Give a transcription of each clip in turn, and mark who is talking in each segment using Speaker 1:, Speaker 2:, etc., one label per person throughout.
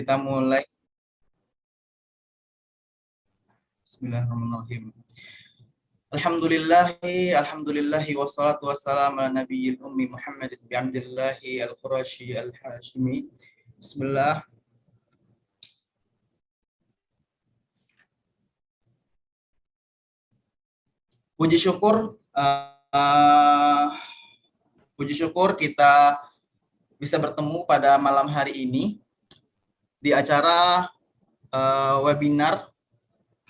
Speaker 1: Kita mulai. Bismillahirrahmanirrahim. Alhamdulillahi wassalatu wassalamu ala nabiyil ummi Muhammad bin Abdillahi al-Qurashi al-Hashimi. Bismillah. Puji syukur puji syukur kita bisa bertemu pada malam hari ini di acara webinar,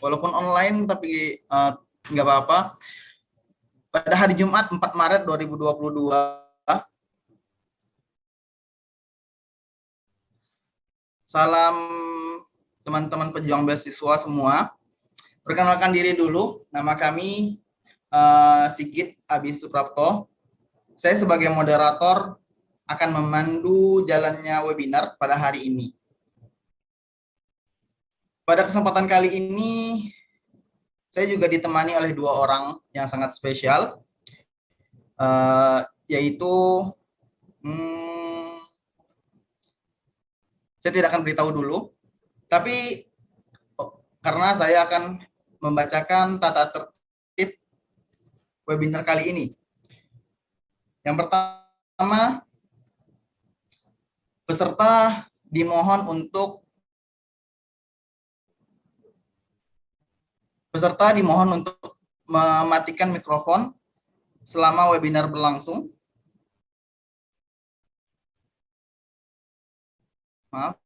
Speaker 1: walaupun online tapi nggak apa-apa. Pada hari Jumat 4 Maret 2022. Salam teman-teman pejuang beasiswa semua. Perkenalkan diri dulu, nama kami Sigit Abi Suprapto. Saya sebagai moderator akan memandu jalannya webinar pada hari ini. Pada kesempatan kali ini, saya juga ditemani oleh dua orang yang sangat spesial, yaitu saya tidak akan beritahu dulu, tapi karena saya akan membacakan tata tertib webinar kali ini. Yang pertama, peserta dimohon untuk mematikan mikrofon selama webinar berlangsung. Maaf.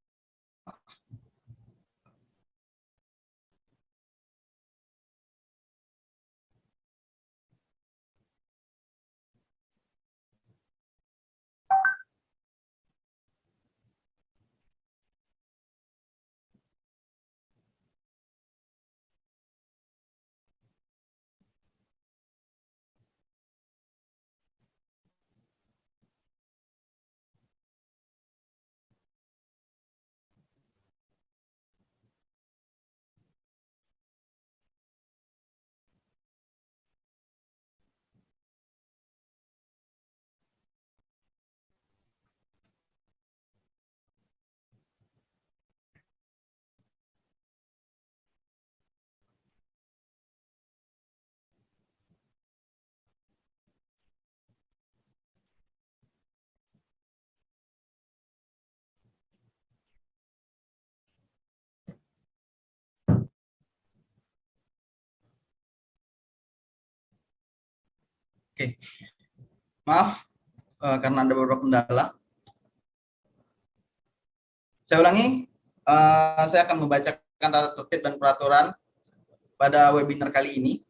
Speaker 1: Oke. Maaf karena ada beberapa kendala. Saya ulangi, saya akan membacakan tata tertib dan peraturan pada webinar kali ini.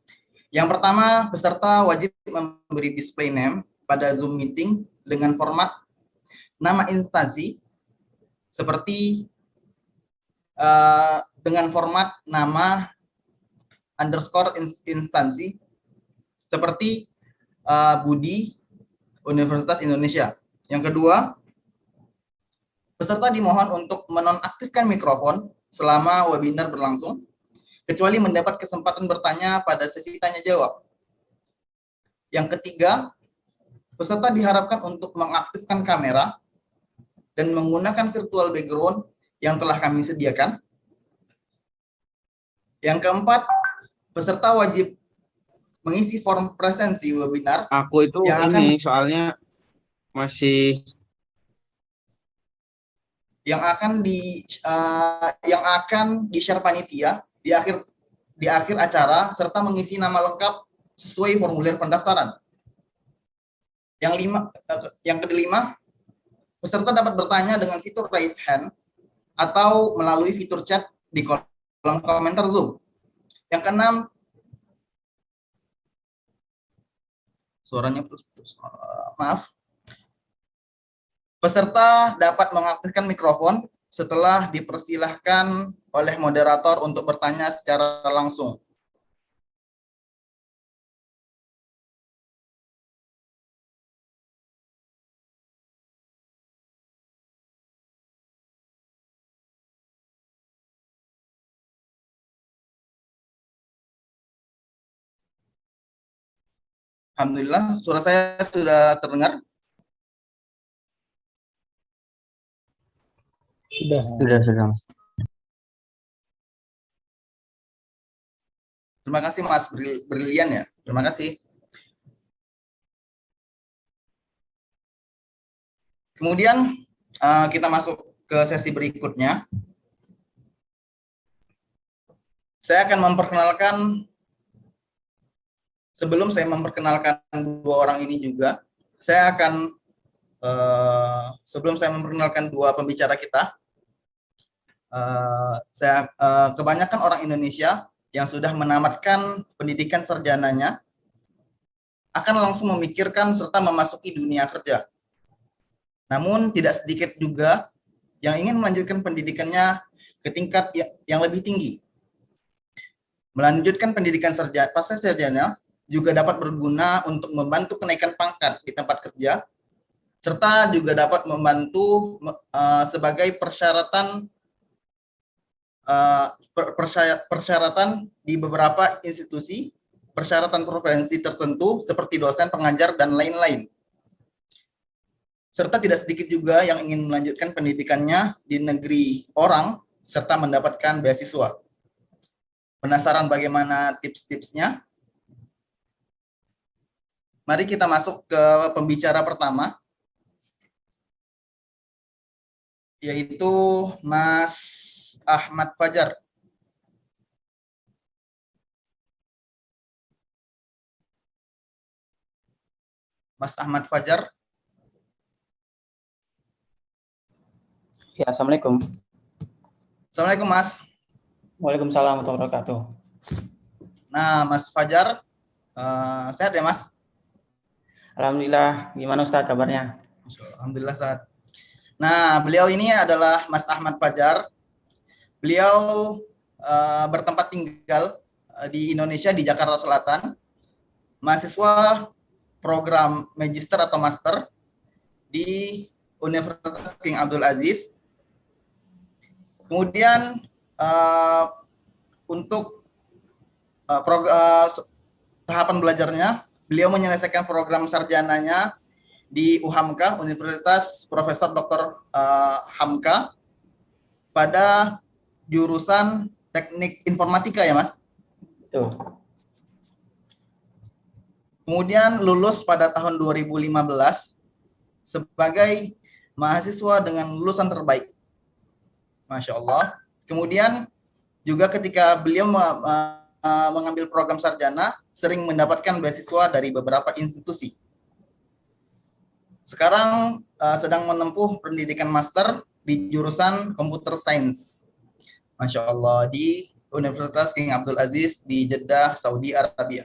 Speaker 1: Yang pertama, peserta wajib memberi display name pada Zoom meeting dengan format nama instansi, seperti dengan format nama underscore instansi, seperti Budi Universitas Indonesia. Yang kedua, peserta dimohon untuk menonaktifkan mikrofon selama webinar berlangsung, kecuali mendapat kesempatan bertanya pada sesi tanya jawab. Yang ketiga, peserta diharapkan untuk mengaktifkan kamera dan menggunakan virtual background yang telah kami sediakan. Yang keempat, peserta wajib mengisi form presensi webinar.
Speaker 2: Aku itu ini soalnya masih
Speaker 1: yang akan di-share panitia di akhir acara, serta mengisi nama lengkap sesuai formulir pendaftaran. Yang kelima, peserta dapat bertanya dengan fitur raise hand atau melalui fitur chat di kolom komentar Zoom. Yang keenam, suaranya putus. Maaf. Peserta dapat mengaktifkan mikrofon setelah dipersilahkan oleh moderator untuk bertanya secara langsung. Alhamdulillah, suara saya sudah terdengar.
Speaker 2: Sudah, Mas.
Speaker 1: Terima kasih Mas Brilian ya. Terima kasih. Kemudian kita masuk ke sesi berikutnya. Saya akan memperkenalkan, sebelum saya memperkenalkan dua orang ini juga, saya akan sebelum saya memperkenalkan dua pembicara kita, kebanyakan orang Indonesia yang sudah menamatkan pendidikan sarjananya akan langsung memikirkan serta memasuki dunia kerja. Namun tidak sedikit juga yang ingin melanjutkan pendidikannya ke tingkat yang lebih tinggi. Melanjutkan pendidikan pasca sarjana juga dapat berguna untuk membantu kenaikan pangkat di tempat kerja, serta juga dapat membantu sebagai persyaratan di beberapa institusi, persyaratan profesi tertentu seperti dosen, pengajar, dan lain-lain. Serta tidak sedikit juga yang ingin melanjutkan pendidikannya di negeri orang, serta mendapatkan beasiswa. Penasaran bagaimana tips-tipsnya? Mari kita masuk ke pembicara pertama, yaitu Mas Ahmad Fajar. Mas Ahmad Fajar.
Speaker 3: Ya, Assalamualaikum.
Speaker 1: Assalamualaikum, Mas.
Speaker 3: Waalaikumsalam warahmatullahi wabarakatuh.
Speaker 1: Nah, Mas Fajar, sehat ya, Mas?
Speaker 3: Alhamdulillah. Gimana Ustaz kabarnya?
Speaker 1: Alhamdulillah sehat. Nah, beliau ini adalah Mas Ahmad Fajar. Beliau bertempat tinggal di Indonesia, di Jakarta Selatan. Mahasiswa program Magister atau Master di Universitas King Abdul Aziz. Kemudian untuk tahapan belajarnya, beliau menyelesaikan program sarjananya di UHAMKA, Universitas Profesor Dr. Hamka, pada jurusan Teknik Informatika ya, Mas?
Speaker 3: Betul.
Speaker 1: Kemudian lulus pada tahun 2015 sebagai mahasiswa dengan lulusan terbaik. Masya Allah. Kemudian juga ketika beliau mengambil program sarjana, sering mendapatkan beasiswa dari beberapa institusi. Sekarang sedang menempuh pendidikan master di jurusan Computer Science. Masya Allah, di Universitas King Abdul Aziz di Jeddah, Saudi Arabia.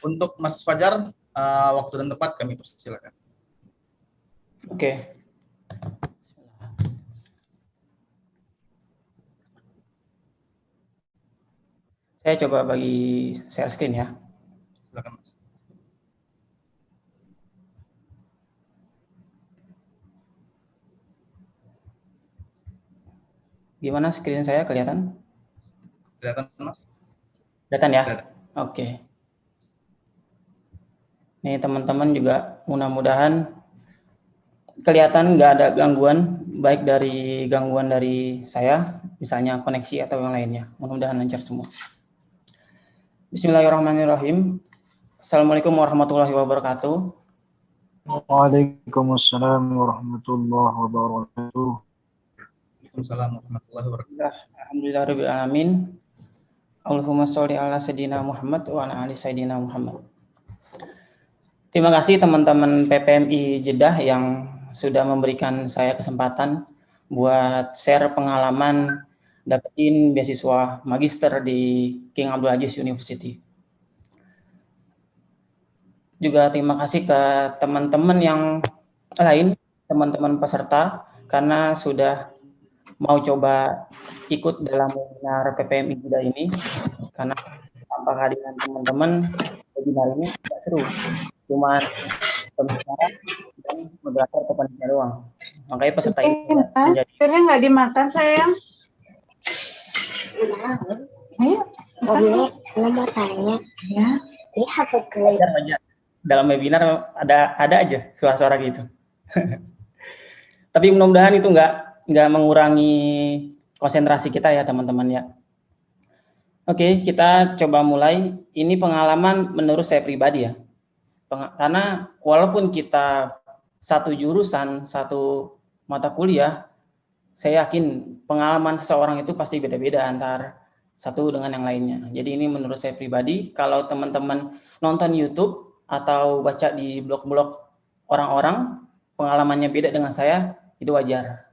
Speaker 1: Untuk Mas Fajar, waktu dan tempat kami persilakan.
Speaker 3: Oke. Saya coba bagi share screen ya.
Speaker 1: Silakan, Mas.
Speaker 3: Gimana screen saya kelihatan?
Speaker 1: Kelihatan, Mas?
Speaker 3: Kelihatan ya?
Speaker 1: Kelihatan.
Speaker 3: Oke. Nih teman-teman juga mudah-mudahan kelihatan nggak ada gangguan, baik dari gangguan dari saya, misalnya koneksi atau yang lainnya. Mudah-mudahan lancar semua. Bismillahirrahmanirrahim. Assalamualaikum warahmatullahi wabarakatuh.
Speaker 4: Waalaikumsalam warahmatullahi wabarakatuh.
Speaker 1: Waalaikumsalam warahmatullahi wabarakatuh.
Speaker 3: Alhamdulillahirabbil alamin. Allahumma sholli ala sayyidina Muhammad wa ala ali sayyidina Muhammad. Terima kasih teman-teman PPMI Jeddah yang sudah memberikan saya kesempatan buat share pengalaman dapetin beasiswa magister di King Abdul Aziz University. Juga terima kasih ke teman-teman yang lain, teman-teman peserta, karena sudah mau coba ikut dalam webinar PPMI Jeddah ini, karena tanpa kehadiran teman-teman webinar ini tidak seru, cuma pembicara dan moderator ke panitia doang. Makanya peserta ini menjadi
Speaker 5: akhirnya nggak dimakan sayang. Om, lo mau tanya.
Speaker 6: Ya.
Speaker 5: Lihat grade.
Speaker 3: Wajar. Dalam webinar ada aja suara-suara gitu. Tapi mudah-mudahan itu nggak mengurangi konsentrasi kita ya teman-teman ya. Oke, kita coba mulai. Ini pengalaman menurut saya pribadi ya. Karena walaupun kita satu jurusan, satu mata kuliah, saya yakin pengalaman seseorang itu pasti beda-beda antar satu dengan yang lainnya. Jadi ini menurut saya pribadi, kalau teman-teman nonton YouTube atau baca di blog-blog orang-orang, pengalamannya beda dengan saya, itu wajar.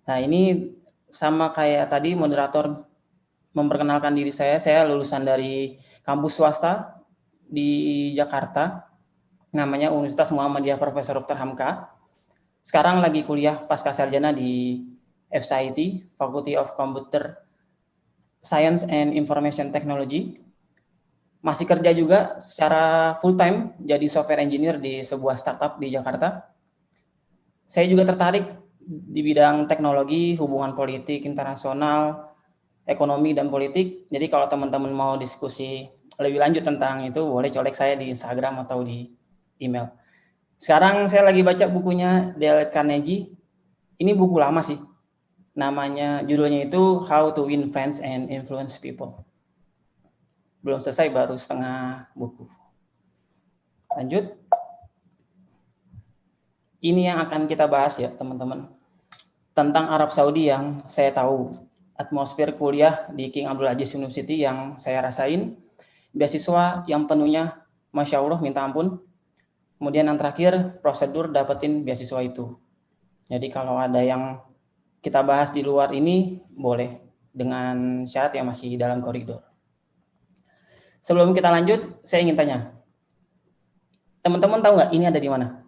Speaker 3: Nah ini sama kayak tadi moderator memperkenalkan diri saya lulusan dari kampus swasta di Jakarta, namanya Universitas Muhammadiyah Profesor Dr. Hamka. Sekarang lagi kuliah pasca sarjana di FCIT, Faculty of Computer Science and Information Technology. Masih kerja juga secara full time jadi software engineer di sebuah startup di Jakarta. Saya juga tertarik di bidang teknologi, hubungan politik internasional, ekonomi dan politik. Jadi kalau teman-teman mau diskusi lebih lanjut tentang itu, boleh colek saya di Instagram atau di email. Sekarang saya lagi baca bukunya Dale Carnegie. Ini buku lama sih. Namanya, judulnya itu How to Win Friends and Influence People. Belum selesai, baru setengah buku. Lanjut. Ini yang akan kita bahas ya teman-teman. Tentang Arab Saudi yang saya tahu. Atmosfer kuliah di King Abdul Aziz University yang saya rasain. Beasiswa yang penuhnya Masya Allah minta ampun. Kemudian yang terakhir, prosedur dapetin beasiswa itu. Jadi kalau ada yang kita bahas di luar ini, boleh. Dengan syarat yang masih dalam koridor. Sebelum kita lanjut, saya ingin tanya. Teman-teman tahu nggak ini ada di mana?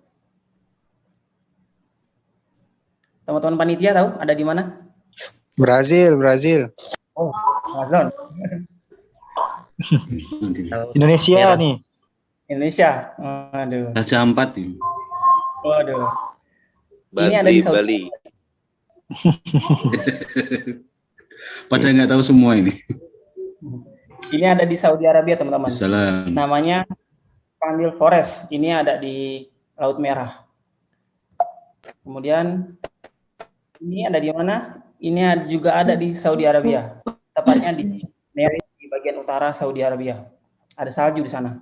Speaker 3: Teman-teman panitia tahu ada di mana?
Speaker 2: Brazil.
Speaker 3: Oh, Amazon.
Speaker 4: Indonesia nih.
Speaker 3: Indonesia. Waduh.
Speaker 7: Raja Ampat nih.
Speaker 3: Waduh.
Speaker 8: Bali,
Speaker 3: Ini ada di Saudi.
Speaker 8: Bali.
Speaker 7: Padahal nggak tahu semua ini.
Speaker 3: Ini ada di Saudi Arabia, teman-teman.
Speaker 7: Salam.
Speaker 3: Namanya Kandil Forest. Ini ada di Laut Merah. Kemudian ini ada di mana? Ini juga ada di Saudi Arabia. Tepatnya di Nery, di bagian utara Saudi Arabia. Ada salju di sana.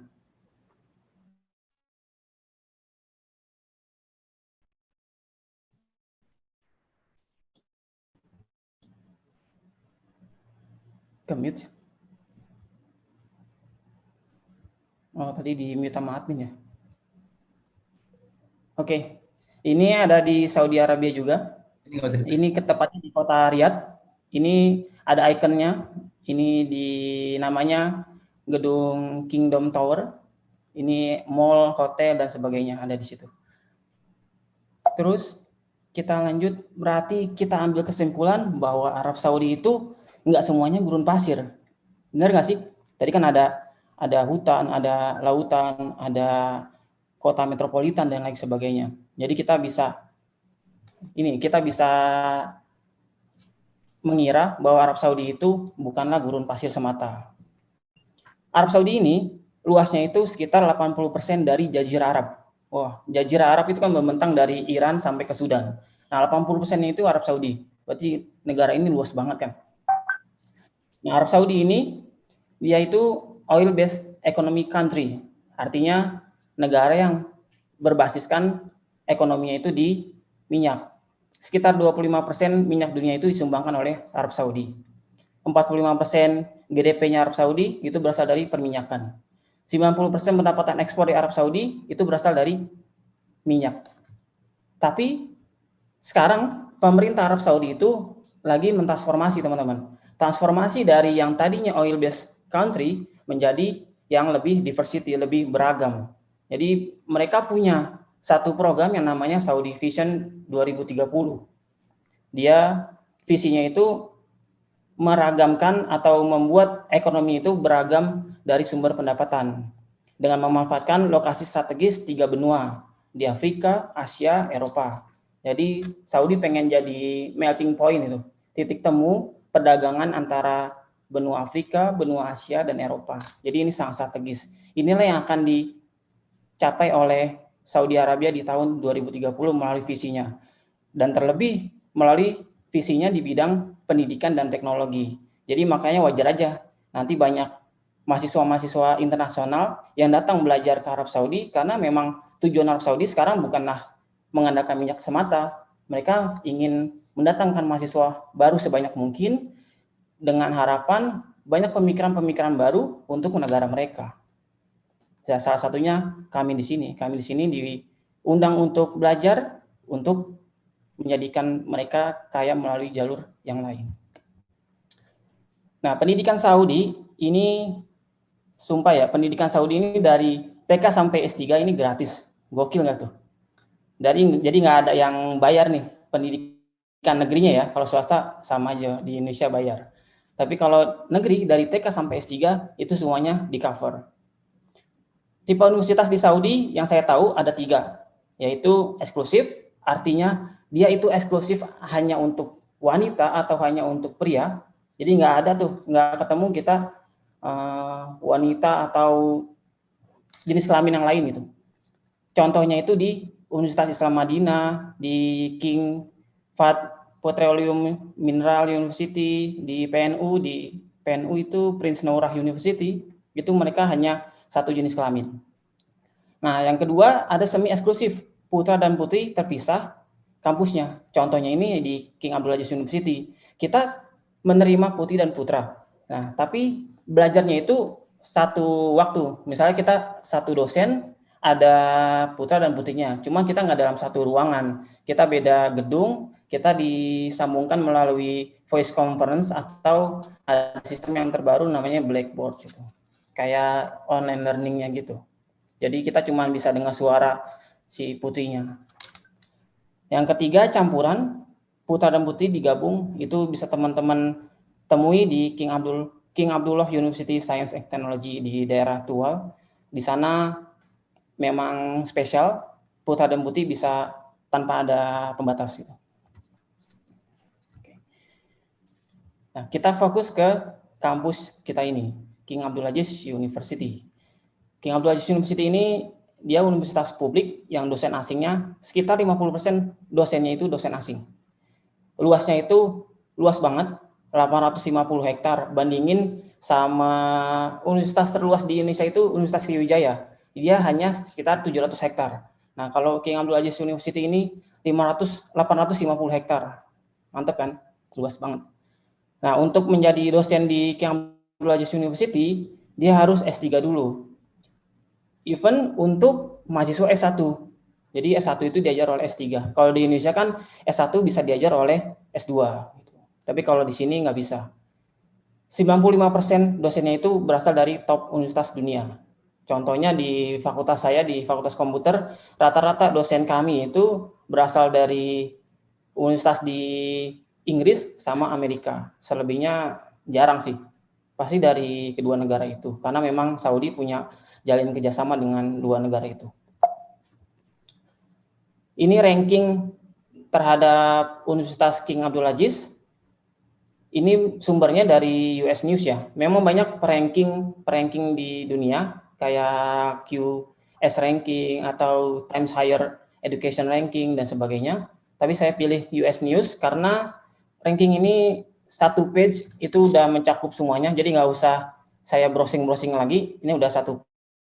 Speaker 3: Ke-mute. Oh, tadi di mute sama admin ya. Oke. Ini ada di Saudi Arabia juga. Ini ketepatnya di kota Riyadh. Ini ada ikonnya. Ini di namanya gedung Kingdom Tower. Ini mall, hotel dan sebagainya ada di situ. Terus kita lanjut, berarti kita ambil kesimpulan bahwa Arab Saudi itu nggak semuanya gurun pasir. Benar nggak sih? Tadi kan ada hutan, ada lautan, ada kota metropolitan dan lain sebagainya. Jadi kita bisa mengira bahwa Arab Saudi itu bukanlah gurun pasir semata. Arab Saudi ini luasnya itu sekitar 80% dari Jazirah Arab. Wah, Jazirah Arab itu kan membentang dari Iran sampai ke Sudan. Nah, 80% itu Arab Saudi. Berarti negara ini luas banget kan. Nah, Arab Saudi ini dia itu oil based economic country. Artinya negara yang berbasiskan ekonominya itu di minyak. Sekitar 25% minyak dunia itu disumbangkan oleh Arab Saudi. 45% GDP-nya Arab Saudi itu berasal dari perminyakan. 90% pendapatan ekspor di Arab Saudi itu berasal dari minyak. Tapi sekarang pemerintah Arab Saudi itu lagi mentransformasi, teman-teman. Transformasi dari yang tadinya oil based country menjadi yang lebih diversity, lebih beragam. Jadi mereka punya satu program yang namanya Saudi Vision 2030. Dia visinya itu meragamkan atau membuat ekonomi itu beragam dari sumber pendapatan dengan memanfaatkan lokasi strategis 3 benua di Afrika, Asia, Eropa. Jadi Saudi pengen jadi melting point itu, titik temu perdagangan antara benua Afrika, benua Asia, dan Eropa. Jadi ini sangat strategis. Inilah yang akan dicapai oleh Saudi Arabia di tahun 2030 melalui visinya. Dan terlebih melalui visinya di bidang pendidikan dan teknologi. Jadi makanya wajar aja nanti banyak mahasiswa-mahasiswa internasional yang datang belajar ke Arab Saudi, karena memang tujuan Arab Saudi sekarang bukanlah mengandalkan minyak semata. Mereka ingin mendatangkan mahasiswa baru sebanyak mungkin dengan harapan banyak pemikiran-pemikiran baru untuk negara mereka. Ya, salah satunya kami di sini. Kami di sini diundang untuk belajar, untuk menjadikan mereka kaya melalui jalur yang lain. Nah, pendidikan Saudi ini, sumpah ya, pendidikan Saudi ini dari TK sampai S3 ini gratis. Gokil nggak tuh? Jadi nggak ada yang bayar nih pendidikan negerinya ya. Kalau swasta sama aja, di Indonesia bayar. Tapi kalau negeri dari TK sampai S3 itu semuanya di cover. Tipe universitas di Saudi yang saya tahu ada 3, yaitu eksklusif, artinya dia itu eksklusif hanya untuk wanita atau hanya untuk pria. Jadi nggak ada tuh, nggak ketemu kita wanita atau jenis kelamin yang lain gitu. Contohnya itu di Universitas Islam Madinah, di King Fahd Petroleum Mineral University, di PNU itu Prince Nourah University, itu mereka hanya satu jenis kelamin. Nah, yang kedua ada semi eksklusif, putra dan putri terpisah kampusnya. Contohnya ini di King Abdulaziz University. Kita menerima putri dan putra. Nah, tapi belajarnya itu satu waktu. Misalnya kita satu dosen ada putra dan putrinya. Cuma kita nggak dalam satu ruangan. Kita beda gedung, kita disambungkan melalui voice conference atau ada sistem yang terbaru namanya Blackboard gitu. Kayak online learning-nya gitu. Jadi kita cuma bisa dengar suara si putrinya. Yang ketiga campuran, putra dan putri digabung, itu bisa teman-teman temui di King Abdullah University Science and Technology di daerah Tual. Di sana memang spesial, putra dan putri bisa tanpa ada pembatas gitu. Nah, kita fokus ke kampus kita ini, King Abdulaziz University. King Abdulaziz University ini dia universitas publik yang dosen asingnya sekitar 50% dosennya itu dosen asing. Luasnya itu luas banget, 850 hektar. Bandingin sama universitas terluas di Indonesia itu Universitas Sriwijaya. Dia hanya sekitar 700 hektar. Nah, kalau King Abdulaziz University ini 850 hektar. Mantap kan? Luas banget. Nah, untuk menjadi dosen di King Abdulaziz University, dia harus S3 dulu. Even untuk mahasiswa S1. Jadi S1 itu diajar oleh S3. Kalau di Indonesia kan S1 bisa diajar oleh S2. Tapi kalau di sini nggak bisa. 95% dosennya itu berasal dari top universitas dunia. Contohnya di fakultas saya, di Fakultas Komputer, rata-rata dosen kami itu berasal dari universitas di Inggris sama Amerika. Selebihnya jarang sih. Pasti dari kedua negara itu. Karena memang Saudi punya jalin kerjasama dengan dua negara itu. Ini ranking terhadap Universitas King Abdulaziz. Ini sumbernya dari US News ya. Memang banyak ranking di dunia kayak QS ranking atau Times Higher Education ranking dan sebagainya. Tapi saya pilih US News karena ranking ini satu page itu udah mencakup semuanya. Jadi nggak usah saya browsing lagi. Ini udah satu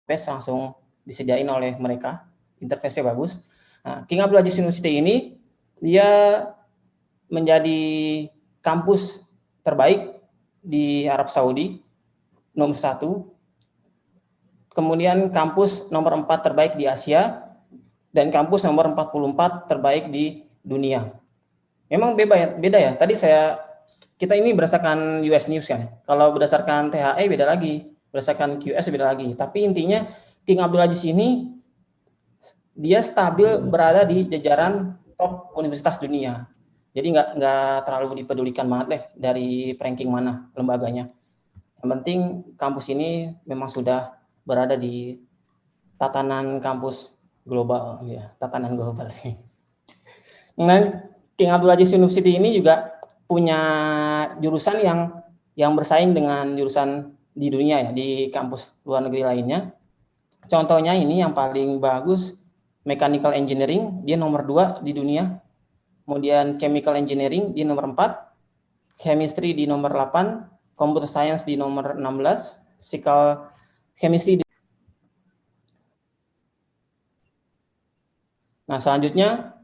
Speaker 3: page langsung disediain oleh mereka. Interface-nya bagus. Nah, King Abdulaziz University ini dia menjadi kampus terbaik di Arab Saudi, nomor 1. Kemudian kampus nomor 4 terbaik di Asia, dan kampus nomor 44 terbaik di dunia. Memang beda ya. Tadi kita ini berdasarkan US News kan. Kalau berdasarkan THE beda lagi, berdasarkan QS beda lagi. Tapi intinya King Abdulaziz ini dia stabil berada di jajaran top universitas dunia. Jadi nggak terlalu dipedulikan banget deh dari ranking mana lembaganya. Yang penting kampus ini memang sudah berada di tatanan kampus global, ya, tatanan global. Nah, King Abdulaziz University ini juga punya jurusan yang yang bersaing dengan jurusan di dunia ya, di kampus luar negeri lainnya. Contohnya ini yang paling bagus, Mechanical Engineering, dia nomor 2 di dunia. Kemudian Chemical Engineering di nomor 4, Chemistry di nomor 8, Computer Science di nomor 16, Physical Chemistry. Nah, selanjutnya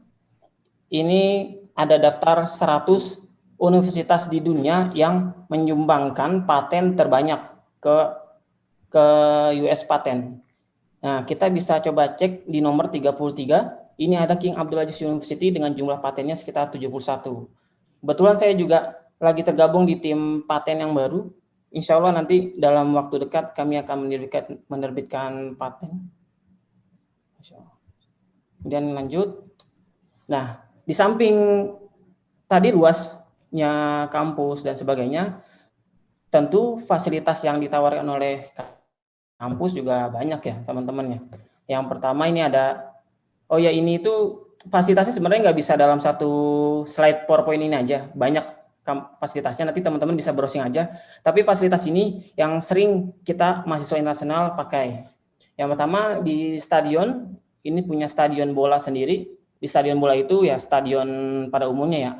Speaker 3: ini ada daftar 100 universitas di dunia yang menyumbangkan paten terbanyak ke US Patent. Nah, kita bisa coba cek di nomor 33. Ini ada King Abdul Aziz University dengan jumlah patennya sekitar 71. Kebetulan saya juga lagi tergabung di tim paten yang baru. Insya Allah nanti dalam waktu dekat kami akan menerbitkan paten. Kemudian lanjut. Nah, di samping tadi luasnya kampus dan sebagainya, tentu fasilitas yang ditawarkan oleh kampus juga banyak ya teman-teman ya. Yang pertama ini ada, ini itu fasilitasnya sebenarnya nggak bisa dalam satu slide PowerPoint ini aja, banyak fasilitasnya, nanti teman-teman bisa browsing aja. Tapi fasilitas ini yang sering kita mahasiswa internasional pakai. Yang pertama di stadion, ini punya stadion bola sendiri. Di stadion bola itu ya stadion pada umumnya ya,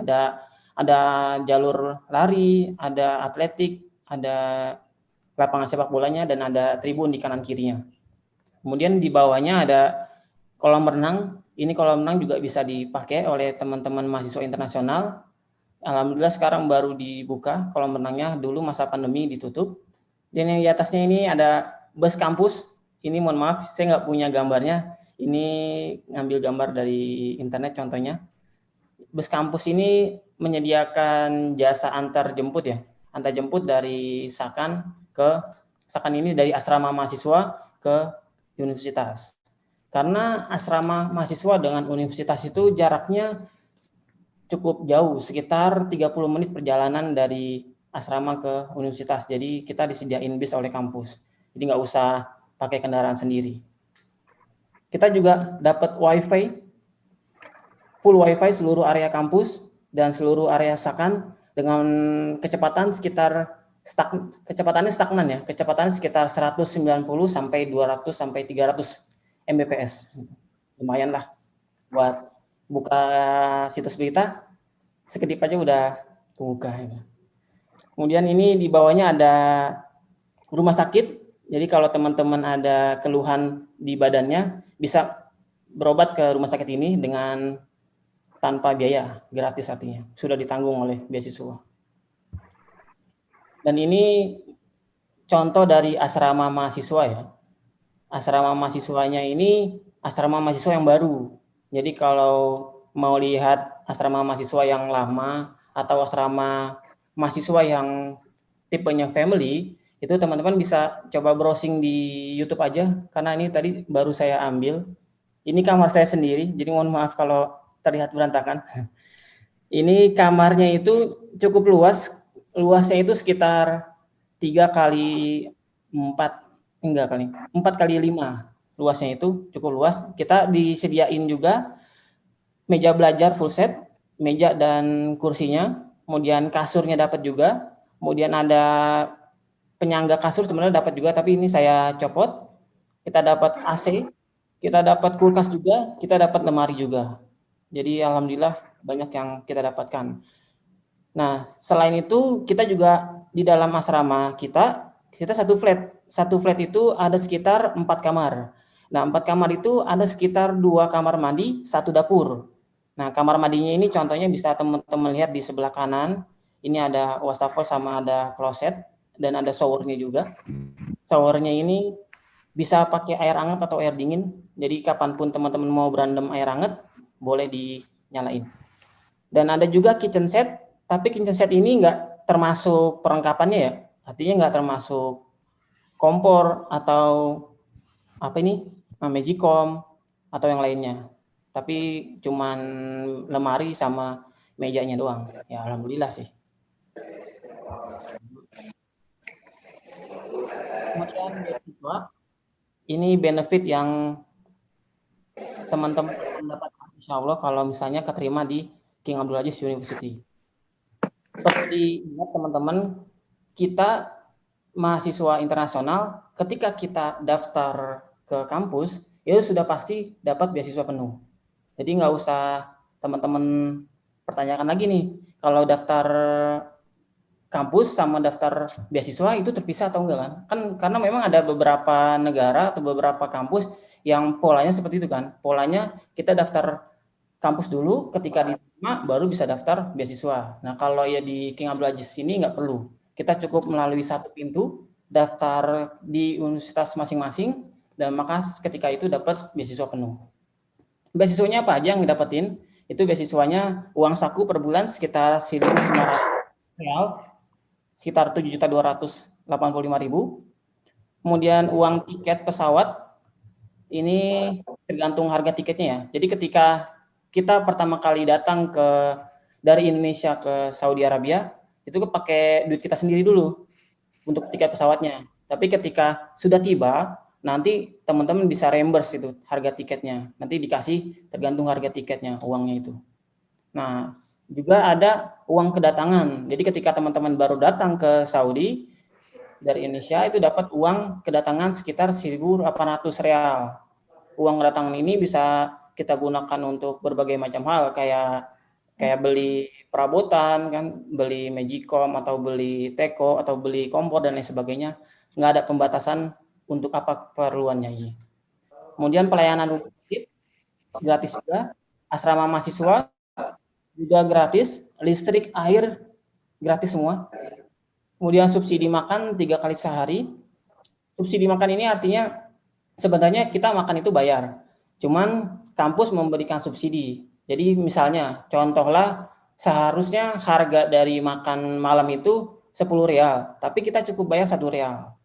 Speaker 3: ada jalur lari, ada atletik, ada lapangan sepak bolanya, dan ada tribun di kanan kirinya. Kemudian di bawahnya ada kolam renang. Ini kolam renang juga bisa dipakai oleh teman-teman mahasiswa internasional. Alhamdulillah sekarang baru dibuka kolam renangnya, dulu masa pandemi ditutup. Dan yang di atasnya ini ada bus kampus. Ini mohon maaf, saya nggak punya gambarnya. Ini ngambil gambar dari internet contohnya. Bus kampus ini menyediakan jasa antar jemput ya. Antar jemput dari Sakan ini dari asrama mahasiswa ke universitas. Karena asrama mahasiswa dengan universitas itu jaraknya cukup jauh, sekitar 30 menit perjalanan dari asrama ke universitas. Jadi kita disediain bis oleh kampus. Jadi nggak usah pakai kendaraan sendiri. Kita juga dapat wifi, full wifi seluruh area kampus dan seluruh area Sakan dengan kecepatan kecepatannya stagnan ya, kecepatan sekitar 190 sampai 200 sampai 300 Mbps. Lumayan lah buat buka situs berita, sekedip aja udah buka. Kemudian ini di bawahnya ada rumah sakit. Jadi kalau teman-teman ada keluhan di badannya, bisa berobat ke rumah sakit ini dengan tanpa biaya, gratis artinya. Sudah ditanggung oleh beasiswa. Dan ini contoh dari asrama mahasiswa ya. Asrama mahasiswanya ini asrama mahasiswa yang baru. Jadi kalau mau lihat asrama mahasiswa yang lama atau asrama mahasiswa yang tipenya family, itu teman-teman bisa coba browsing di YouTube aja, karena ini tadi baru saya ambil. Ini kamar saya sendiri, jadi mohon maaf kalau terlihat berantakan. Ini kamarnya itu cukup luas, luasnya itu sekitar 4 kali 5 luasnya, itu cukup luas. Kita disediain juga meja belajar full set, meja dan kursinya, kemudian kasurnya dapat juga, kemudian ada penyangga kasur sebenarnya dapat juga, tapi ini saya copot. Kita dapat AC, kita dapat kulkas juga, kita dapat lemari juga. Jadi alhamdulillah banyak yang kita dapatkan. Nah, selain itu kita juga di dalam asrama kita satu flat. Satu flat itu ada sekitar 4 kamar. Nah, 4 kamar itu ada sekitar 2 kamar mandi, 1 dapur. Nah, kamar mandinya ini contohnya bisa teman-teman lihat di sebelah kanan. Ini ada wastafel sama ada kloset dan ada showernya juga. Showernya ini bisa pakai air hangat atau air dingin. Jadi kapanpun teman-teman mau berendam air hangat, boleh dinyalain. Dan ada juga kitchen set, tapi kitchen set ini nggak termasuk perlengkapannya ya. Artinya nggak termasuk kompor atau magicom atau yang lainnya. Tapi cuman lemari sama mejanya doang. Ya alhamdulillah sih. Kemudian beasiswa, ini benefit yang teman-teman mendapatkan insya Allah kalau misalnya keterima di King Abdul Aziz University. Seperti ingat teman-teman, kita mahasiswa internasional ketika kita daftar ke kampus itu sudah pasti dapat beasiswa penuh. Jadi nggak usah teman-teman pertanyakan lagi nih, kalau daftar kampus sama daftar beasiswa itu terpisah atau enggak kan? Karena memang ada beberapa negara atau beberapa kampus yang polanya seperti itu kan. Polanya kita daftar kampus dulu, ketika diterima baru bisa daftar beasiswa. Nah kalau ya di King Abdul Aziz ini nggak perlu. Kita cukup melalui satu pintu, daftar di universitas masing-masing, dan maka ketika itu dapat beasiswa penuh. Beasiswanya apa aja yang didapetin? Itu beasiswanya uang saku per bulan sekitar 1.900 real, sekitar 7.285.000. Kemudian uang tiket pesawat, ini tergantung harga tiketnya ya. Jadi ketika kita pertama kali datang dari Indonesia ke Saudi Arabia, itu pakai duit kita sendiri dulu untuk tiket pesawatnya. Tapi ketika sudah tiba, nanti teman-teman bisa reimburse itu harga tiketnya. Nanti dikasih tergantung harga tiketnya, uangnya itu. Nah, juga ada uang kedatangan. Jadi ketika teman-teman baru datang ke Saudi dari Indonesia, itu dapat uang kedatangan sekitar 1.800 real. Uang kedatangan ini bisa kita gunakan untuk berbagai macam hal, kayak beli perabotan, kan, beli Magicom, atau beli teko, atau beli kompor, dan lain sebagainya. Nggak ada pembatasan untuk apa keperluannya ini. Kemudian pelayanan rumah sakit gratis juga, asrama mahasiswa juga gratis, listrik, air gratis semua. Kemudian subsidi makan 3 kali sehari. Subsidi makan ini artinya sebenarnya kita makan itu bayar, cuman kampus memberikan subsidi. Jadi misalnya contohlah seharusnya harga dari makan malam itu 10 real, tapi kita cukup bayar 1 real.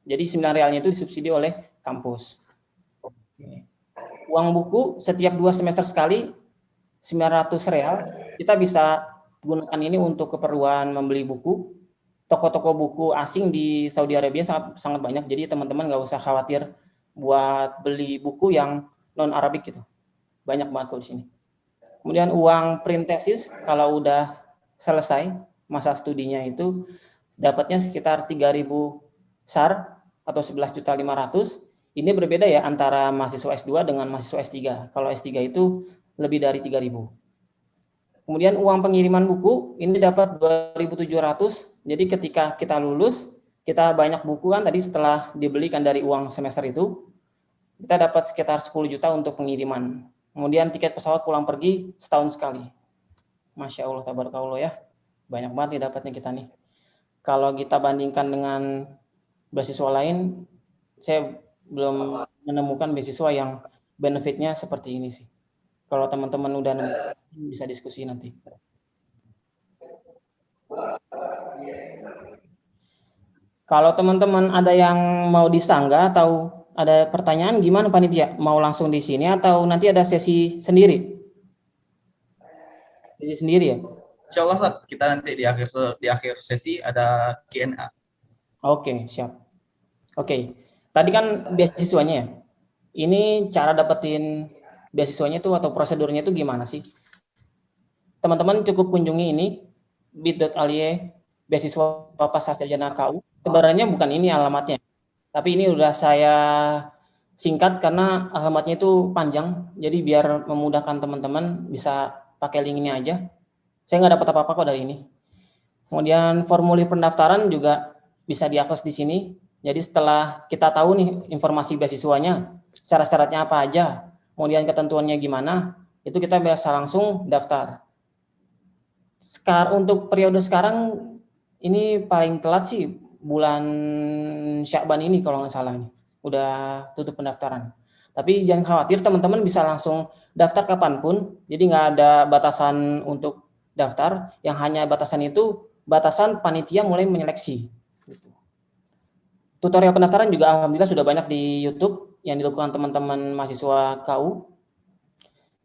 Speaker 3: Jadi 9 realnya itu disubsidi oleh kampus. Uang buku setiap 2 semester sekali 900 real, kita bisa gunakan ini untuk keperluan membeli buku. Toko-toko buku asing di Saudi Arabia sangat banyak, jadi teman-teman nggak usah khawatir buat beli buku yang non-Arabik gitu. Banyak banget kok di sini. Kemudian uang print tesis kalau udah selesai masa studinya itu dapatnya sekitar 3.000 SAR atau 11.500.000. Ini berbeda ya antara mahasiswa S2 dengan mahasiswa S3. Kalau S3 itu lebih dari 3.000. Kemudian uang pengiriman buku ini dapat 2.700. Jadi ketika kita lulus, kita banyak buku kan tadi setelah dibelikan dari uang semester itu, kita dapat sekitar 10 juta untuk pengiriman. Kemudian tiket pesawat pulang pergi setahun sekali. Masya Allah, tabarakallah ya. Banyak banget nih dapatnya kita nih. Kalau kita bandingkan dengan beasiswa lain, saya belum menemukan beasiswa yang benefitnya seperti ini sih. Kalau teman-teman udah bisa diskusi nanti. Kalau teman-teman ada yang mau disanggah atau ada pertanyaan, gimana panitia? Mau langsung di sini atau nanti ada sesi sendiri? Sesi sendiri ya?
Speaker 1: Insya Allah Ustaz, kita nanti di akhir sesi ada Q&A.
Speaker 3: Oke, siap. Oke, tadi kan beasiswanya ya. Ini cara dapetin beasiswanya itu atau prosedurnya itu gimana sih? Teman-teman cukup kunjungi ini bit.ly beasiswa Pas Sarjana KU. Sebenarnya bukan ini alamatnya, tapi ini udah saya singkat karena alamatnya itu panjang. Jadi biar memudahkan teman-teman bisa pakai link ini aja. Saya nggak dapat apa-apa kok dari ini. Kemudian formulir pendaftaran juga bisa diakses di sini. Jadi setelah kita tahu nih informasi beasiswanya, syarat-syaratnya apa aja, kemudian ketentuannya gimana, itu kita bisa langsung daftar. Untuk periode sekarang ini paling telat sih bulan Syakban ini kalau nggak salah nih, udah tutup pendaftaran. Tapi jangan khawatir, teman-teman bisa langsung daftar kapanpun, jadi nggak ada batasan untuk daftar, yang hanya batasan itu batasan panitia mulai menyeleksi. Tutorial pendaftaran juga alhamdulillah sudah banyak di YouTube yang dilakukan teman-teman mahasiswa KU.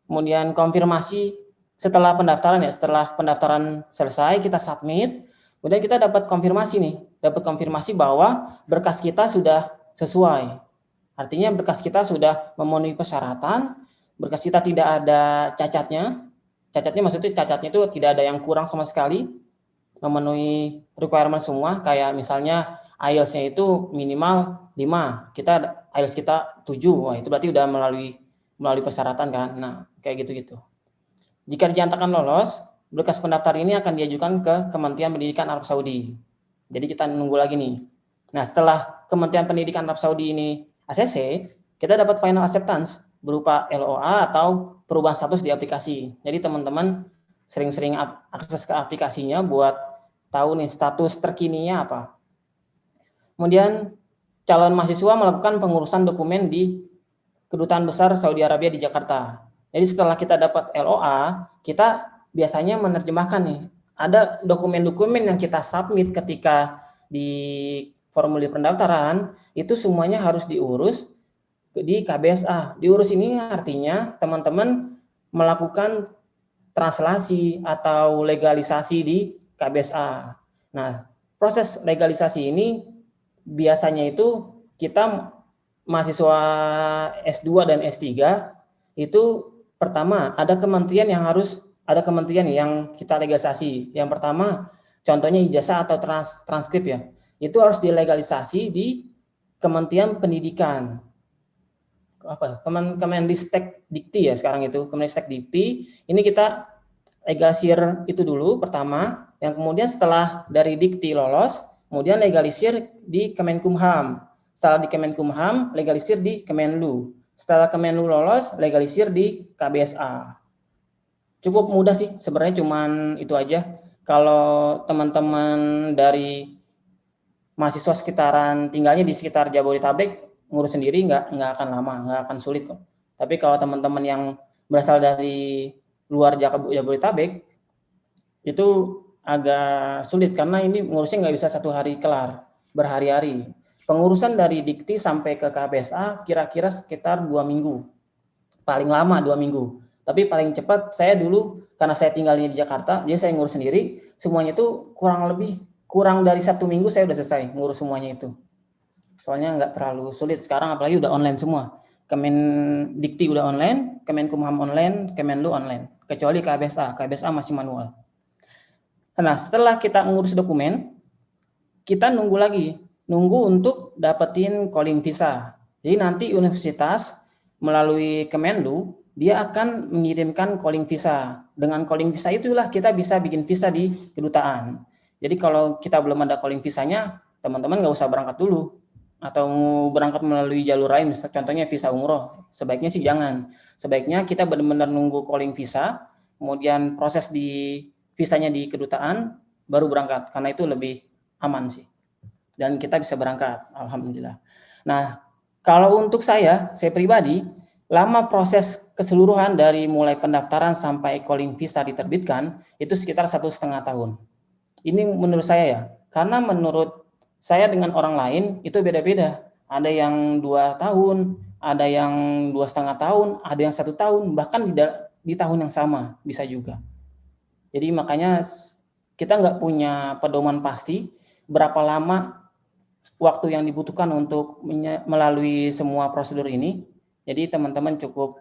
Speaker 3: Kemudian konfirmasi setelah pendaftaran ya, setelah pendaftaran selesai kita submit, kemudian kita dapat konfirmasi nih, dapat konfirmasi bahwa berkas kita sudah sesuai. Artinya berkas kita sudah memenuhi persyaratan, berkas kita tidak ada cacatnya. Cacatnya maksudnya cacatnya itu tidak ada yang kurang sama sekali. memenuhi requirement semua, kayak misalnya IELTS-nya itu minimal 5, IELTS kita 7, wah itu berarti udah melalui persyaratan kan. Nah, kayak gitu-gitu. Jika dinyatakan lolos, berkas pendaftar ini akan diajukan ke Kementerian Pendidikan Arab Saudi. Jadi kita nunggu lagi nih. Nah, setelah Kementerian Pendidikan Arab Saudi ini ACC, kita dapat final acceptance berupa LOA atau perubahan status di aplikasi. Jadi teman-teman sering-sering akses ke aplikasinya buat tahu nih status terkininya apa. Kemudian calon mahasiswa melakukan pengurusan dokumen di Kedutaan Besar Saudi Arabia di Jakarta. Jadi setelah kita dapat LOA, kita biasanya menerjemahkan nih. Ada dokumen-dokumen yang kita submit ketika di formulir pendaftaran, itu semuanya harus diurus di KBSA. Diurus ini artinya teman-teman melakukan translasi atau legalisasi di KBSA. Nah, proses legalisasi ini biasanya itu kita mahasiswa S2 dan S3 itu pertama ada kementerian yang kita legalisasi. Yang pertama contohnya ijazah atau transkrip ya. Itu harus dilegalisasi di Kementerian Pendidikan. Kemendikti Dikti ya sekarang itu, Kemendikti Dikti. Ini kita legalisir itu dulu pertama, yang kemudian setelah dari Dikti lolos, kemudian legalisir di Kemenkumham. Setelah di Kemenkumham, legalisir di Kemenlu. Setelah Kemenlu lolos, legalisir di KBSA. Cukup mudah sih, sebenarnya cuman itu aja. Kalau teman-teman dari mahasiswa sekitaran tinggalnya di sekitar Jabodetabek, ngurus sendiri nggak akan lama, nggak akan sulit kok. Tapi kalau teman-teman yang berasal dari luar Jabodetabek, itu agak sulit karena ini ngurusnya nggak bisa satu hari kelar, berhari-hari. Pengurusan dari Dikti sampai ke KBSA kira-kira sekitar 2 minggu. Paling lama 2 minggu. Tapi paling cepat saya dulu, karena saya tinggalnya di Jakarta, jadi saya ngurus sendiri, semuanya itu kurang dari 1 minggu saya udah selesai ngurus semuanya itu. Soalnya nggak terlalu sulit sekarang, apalagi udah online semua. Kemendikti udah online, Kemenkumham online, Kemenlu online. Kecuali KBSA masih manual. Nah, setelah kita ngurus dokumen, kita nunggu untuk dapetin calling visa. Jadi nanti universitas melalui Kemenlu, dia akan mengirimkan calling visa. Dengan calling visa itulah kita bisa bikin visa di kedutaan. Jadi kalau kita belum ada calling visanya, teman-teman nggak usah berangkat dulu. Atau berangkat melalui jalur lain, misalnya contohnya visa umroh. Sebaiknya sih jangan. Sebaiknya kita benar-benar nunggu calling visa, kemudian proses di visanya di kedutaan, baru berangkat. Karena itu lebih aman sih. Dan kita bisa berangkat, alhamdulillah. Nah, kalau untuk saya pribadi, lama proses keseluruhan dari mulai pendaftaran sampai calling visa diterbitkan, itu sekitar 1,5 tahun. Ini menurut saya ya, karena menurut saya dengan orang lain itu beda-beda. Ada yang 2 tahun, ada yang 2,5 tahun, ada yang 1 tahun, bahkan di tahun yang sama bisa juga. Jadi makanya kita nggak punya pedoman pasti berapa lama waktu yang dibutuhkan untuk melalui semua prosedur ini. Jadi teman-teman cukup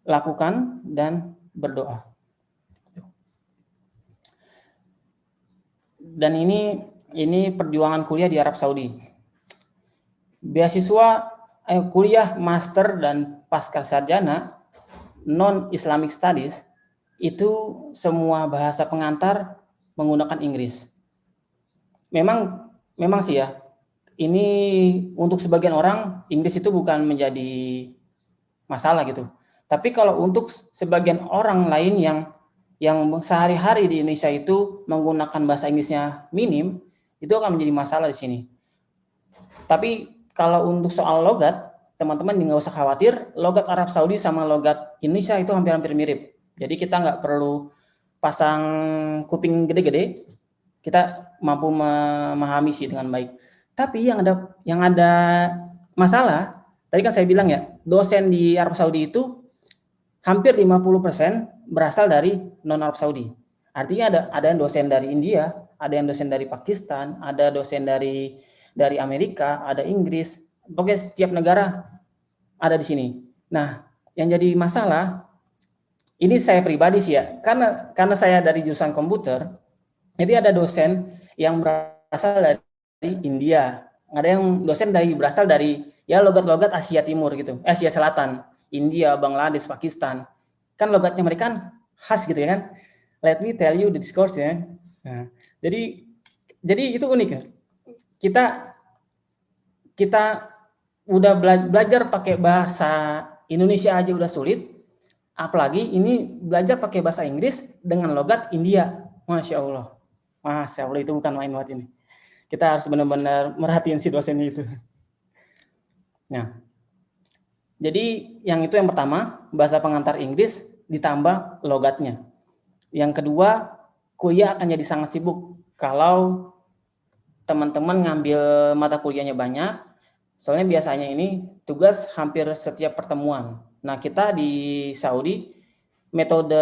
Speaker 3: lakukan dan berdoa. Dan ini perjuangan kuliah di Arab Saudi. Beasiswa kuliah master dan pasca sarjana non-Islamic Studies itu semua bahasa pengantar menggunakan Inggris. Memang sih ya, ini untuk sebagian orang Inggris itu bukan menjadi masalah gitu. Tapi kalau untuk sebagian orang lain yang sehari-hari di Indonesia itu menggunakan bahasa Inggrisnya minim, itu akan menjadi masalah di sini. Tapi kalau untuk soal logat, teman-teman nggak usah khawatir, logat Arab Saudi sama logat Indonesia itu hampir-hampir mirip. Jadi kita nggak perlu pasang kuping gede-gede, kita mampu memahami sih dengan baik. Tapi yang ada masalah, tadi kan saya bilang ya, dosen di Arab Saudi itu hampir 50% berasal dari non-Arab Saudi. Artinya ada yang dosen dari India, ada yang dosen dari Pakistan, ada dosen dari Amerika, ada Inggris. Pokoknya setiap negara ada di sini. Nah, yang jadi masalah, ini saya pribadi sih ya, karena saya dari jurusan komputer, Jadi ada dosen yang berasal dari India, ada yang dosen berasal dari ya logat-logat Asia Timur gitu, Asia Selatan, India, Bangladesh, Pakistan. Kan logatnya mereka kan khas gitu ya kan. Let me tell you the discourse ya. Nah, jadi itu unik ya. Kita udah belajar pakai bahasa Indonesia aja udah sulit, apalagi ini belajar pakai bahasa Inggris dengan logat India. Masya Allah itu bukan main buat ini. Kita harus benar-benar merhatiin si dosennya itu. Nah, jadi yang pertama, bahasa pengantar Inggris ditambah logatnya. Yang kedua, kuliah akan jadi sangat sibuk kalau teman-teman ngambil mata kuliahnya banyak. Soalnya biasanya ini tugas hampir setiap pertemuan. Nah, kita di Saudi metode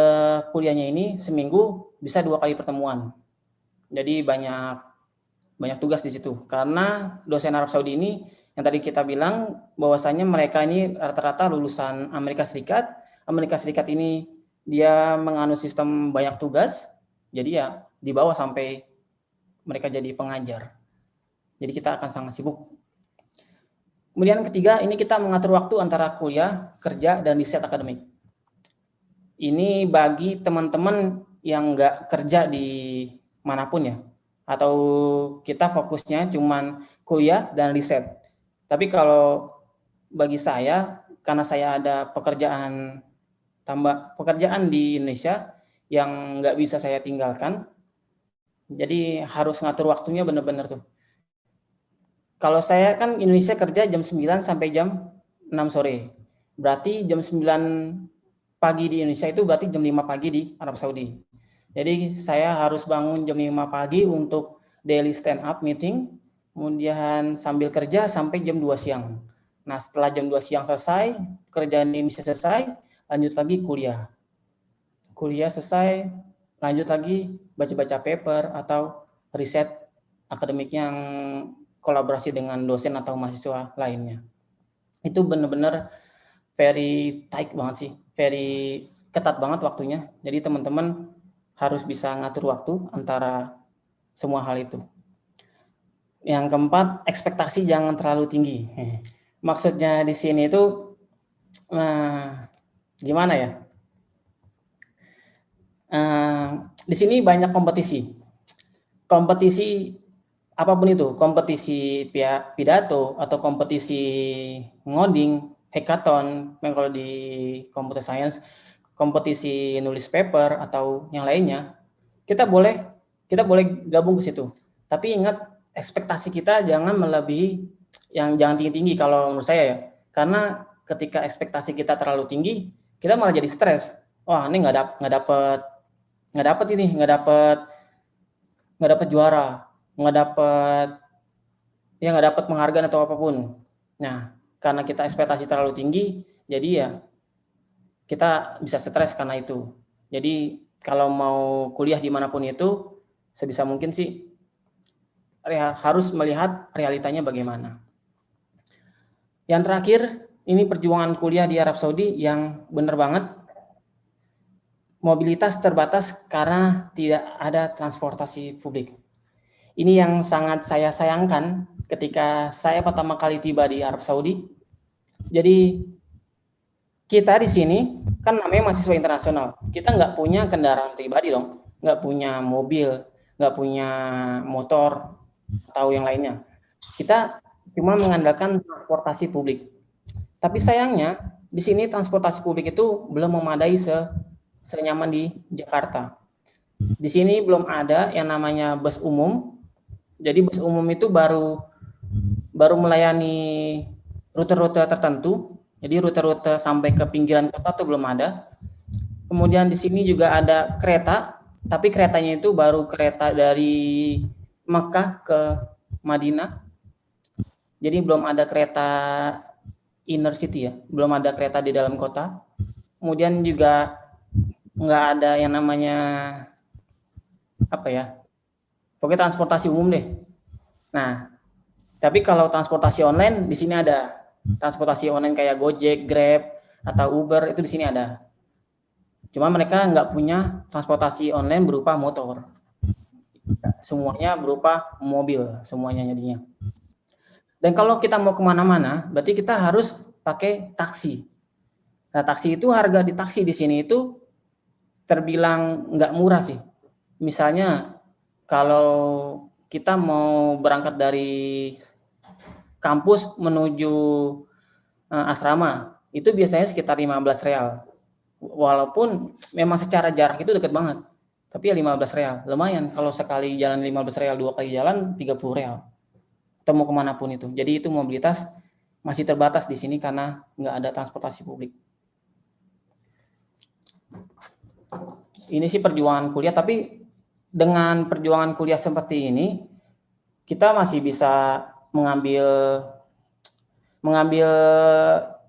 Speaker 3: kuliahnya ini seminggu bisa 2 kali pertemuan. Jadi banyak tugas di situ. Karena dosen Arab Saudi ini yang tadi kita bilang bahwasanya mereka ini rata-rata lulusan Amerika Serikat. Amerika Serikat ini dia menganut sistem banyak tugas. Jadi ya di bawah sampai mereka jadi pengajar. Jadi kita akan sangat sibuk. Kemudian ketiga, ini kita mengatur waktu antara kuliah, kerja, dan riset akademik. Ini bagi teman-teman yang nggak kerja di manapun ya, atau kita fokusnya cuman kuliah dan riset. Tapi kalau bagi saya, karena saya ada pekerjaan di Indonesia yang nggak bisa saya tinggalkan, jadi harus ngatur waktunya benar-benar tuh. Kalau saya kan Indonesia kerja jam 9 sampai jam 6 sore. Berarti jam 9 pagi di Indonesia itu berarti jam 5 pagi di Arab Saudi. Jadi saya harus bangun jam 5 pagi untuk daily stand up meeting, kemudian sambil kerja sampai jam 2 siang. Nah, setelah jam 2 siang selesai, kerjaan di Indonesia selesai, lanjut lagi kuliah. Kuliah selesai, lanjut lagi baca-baca paper atau riset akademik yang kolaborasi dengan dosen atau mahasiswa lainnya. Itu benar-benar very tight banget sih, very ketat banget waktunya. Jadi teman-teman harus bisa ngatur waktu antara semua hal itu. Yang keempat, ekspektasi jangan terlalu tinggi. Maksudnya di sini itu gimana ya? Di sini banyak kompetisi. Kompetisi apapun itu, kompetisi pidato atau kompetisi ngoding, hackathon, kalau di computer science, kompetisi nulis paper atau yang lainnya, kita boleh gabung ke situ. Tapi ingat, ekspektasi kita jangan melebihi, jangan tinggi-tinggi kalau menurut saya ya. Karena ketika ekspektasi kita terlalu tinggi, kita malah jadi stres. Wah, ini nggak dapat juara, nggak dapat penghargaan atau apapun. Nah, karena kita ekspektasi terlalu tinggi, jadi ya kita bisa stres karena itu. Jadi kalau mau kuliah dimanapun itu, sebisa mungkin sih harus melihat realitanya bagaimana. Yang terakhir, ini perjuangan kuliah di Arab Saudi yang benar banget. Mobilitas terbatas karena tidak ada transportasi publik. Ini yang sangat saya sayangkan ketika saya pertama kali tiba di Arab Saudi. Jadi kita di sini kan namanya mahasiswa internasional. Kita nggak punya kendaraan pribadi dong, nggak punya mobil, nggak punya motor atau yang lainnya. Kita cuma mengandalkan transportasi publik. Tapi sayangnya di sini transportasi publik itu belum memadai senyaman di Jakarta. Di sini belum ada yang namanya bus umum. Jadi bus umum itu baru melayani rute-rute tertentu. Jadi rute-rute sampai ke pinggiran kota itu belum ada. Kemudian di sini juga ada kereta, tapi keretanya itu baru kereta dari Mekah ke Madinah. Jadi belum ada kereta inner city ya, belum ada kereta di dalam kota. Kemudian juga nggak ada yang namanya pokoknya transportasi umum deh. Nah, tapi kalau transportasi online di sini ada transportasi online kayak Gojek, Grab atau Uber, itu di sini ada. Cuma mereka nggak punya transportasi online berupa motor. Semuanya berupa mobil, semuanya jadinya. Dan kalau kita mau kemana-mana, berarti kita harus pakai taksi. Nah, taksi itu harga di taksi di sini itu terbilang nggak murah sih. Misalnya kalau kita mau berangkat dari kampus menuju asrama, itu biasanya sekitar 15 real. Walaupun memang secara jarak itu dekat banget. Tapi ya 15 real, lumayan. Kalau sekali jalan 15 real, 2 kali jalan 30 real. Atau mau kemanapun itu. Jadi itu mobilitas masih terbatas di sini karena nggak ada transportasi publik. Ini sih perjuangan kuliah, tapi dengan perjuangan kuliah seperti ini, kita masih bisa mengambil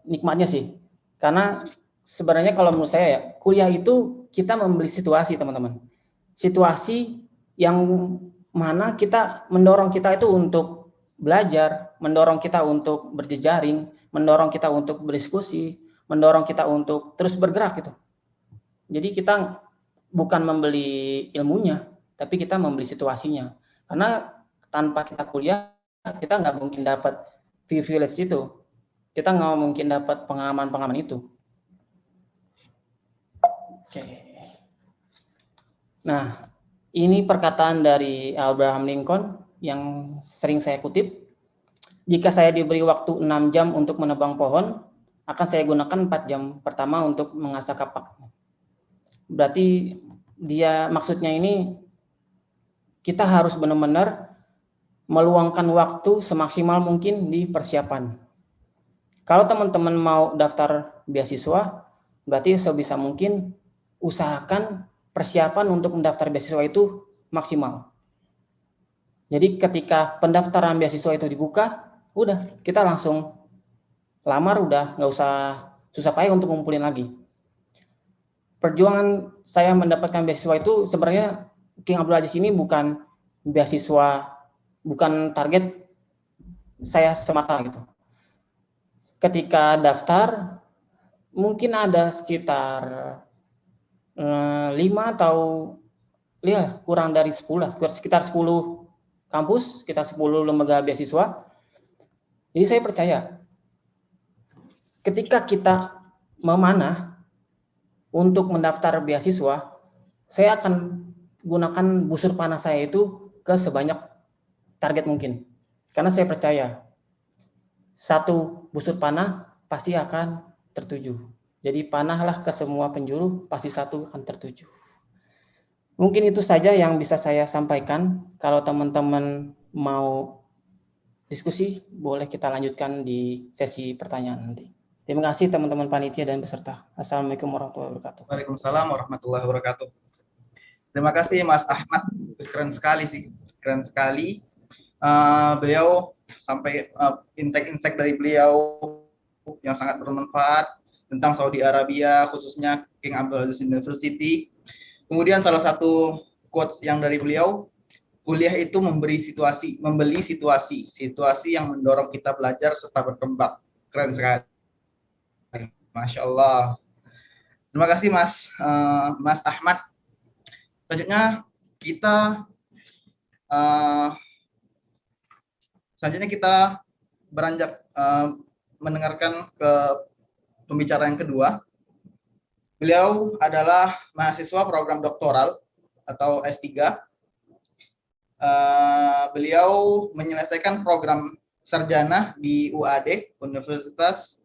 Speaker 3: nikmatnya sih. Karena sebenarnya kalau menurut saya ya, kuliah itu kita membeli situasi, teman-teman. Situasi yang mana kita mendorong kita itu untuk belajar, mendorong kita untuk berjejaring, mendorong kita untuk berdiskusi, mendorong kita untuk terus bergerak gitu. Jadi kita bukan membeli ilmunya, tapi kita membeli situasinya. Karena tanpa kita kuliah, kita nggak mungkin dapat privilege itu. Kita nggak mungkin dapat pengalaman-pengalaman itu. Oke. Nah, ini perkataan dari Abraham Lincoln yang sering saya kutip. Jika saya diberi waktu 6 jam untuk menebang pohon, akan saya gunakan 4 jam pertama untuk mengasah kapak. Berarti dia maksudnya ini kita harus benar-benar meluangkan waktu semaksimal mungkin di persiapan. Kalau teman-teman mau daftar beasiswa, berarti sebisa mungkin usahakan persiapan untuk mendaftar beasiswa itu maksimal. Jadi ketika pendaftaran beasiswa itu dibuka, udah kita langsung lamar, udah nggak usah susah payah untuk ngumpulin lagi. Perjuangan saya mendapatkan beasiswa itu sebenarnya King Abdul Aziz ini bukan beasiswa, bukan target saya semata gitu. Ketika daftar mungkin ada sekitar 5 atau ya kurang dari 10 lah, sekitar 10 kampus, sekitar 10 lembaga beasiswa. Jadi saya percaya ketika kita memanah untuk mendaftar beasiswa, saya akan gunakan busur panah saya itu ke sebanyak target mungkin. Karena saya percaya satu busur panah pasti akan tertuju. Jadi panahlah ke semua penjuru, pasti satu akan tertuju. Mungkin itu saja yang bisa saya sampaikan. Kalau teman-teman mau diskusi, boleh kita lanjutkan di sesi pertanyaan nanti. Terima kasih teman-teman panitia dan peserta. Assalamualaikum warahmatullahi wabarakatuh.
Speaker 1: Waalaikumsalam warahmatullahi wabarakatuh. Terima kasih Mas Ahmad, keren sekali sih, keren sekali. Beliau sampai insight-insight dari beliau yang sangat bermanfaat tentang Saudi Arabia, khususnya King Abdul Aziz University. Kemudian salah satu quotes yang dari beliau, kuliah itu membeli situasi yang mendorong kita belajar serta berkembang. Keren sekali. Masya Allah. Terima kasih Mas Ahmad. Selanjutnya kita beranjak mendengarkan ke pembicara yang kedua. Beliau adalah mahasiswa program doktoral atau S3. Beliau menyelesaikan program sarjana di UAD, Universitas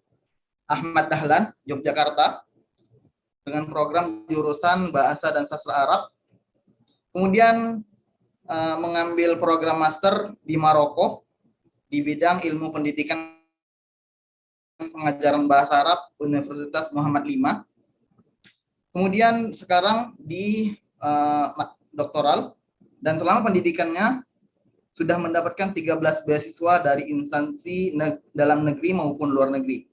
Speaker 1: Ahmad Dahlan, Yogyakarta, dengan program jurusan Bahasa dan Sastra Arab. Kemudian mengambil program master di Maroko di bidang ilmu pendidikan pengajaran bahasa Arab Universitas Muhammad V. Kemudian sekarang di doktoral, dan selama pendidikannya sudah mendapatkan 13 beasiswa dari instansi dalam negeri maupun luar negeri.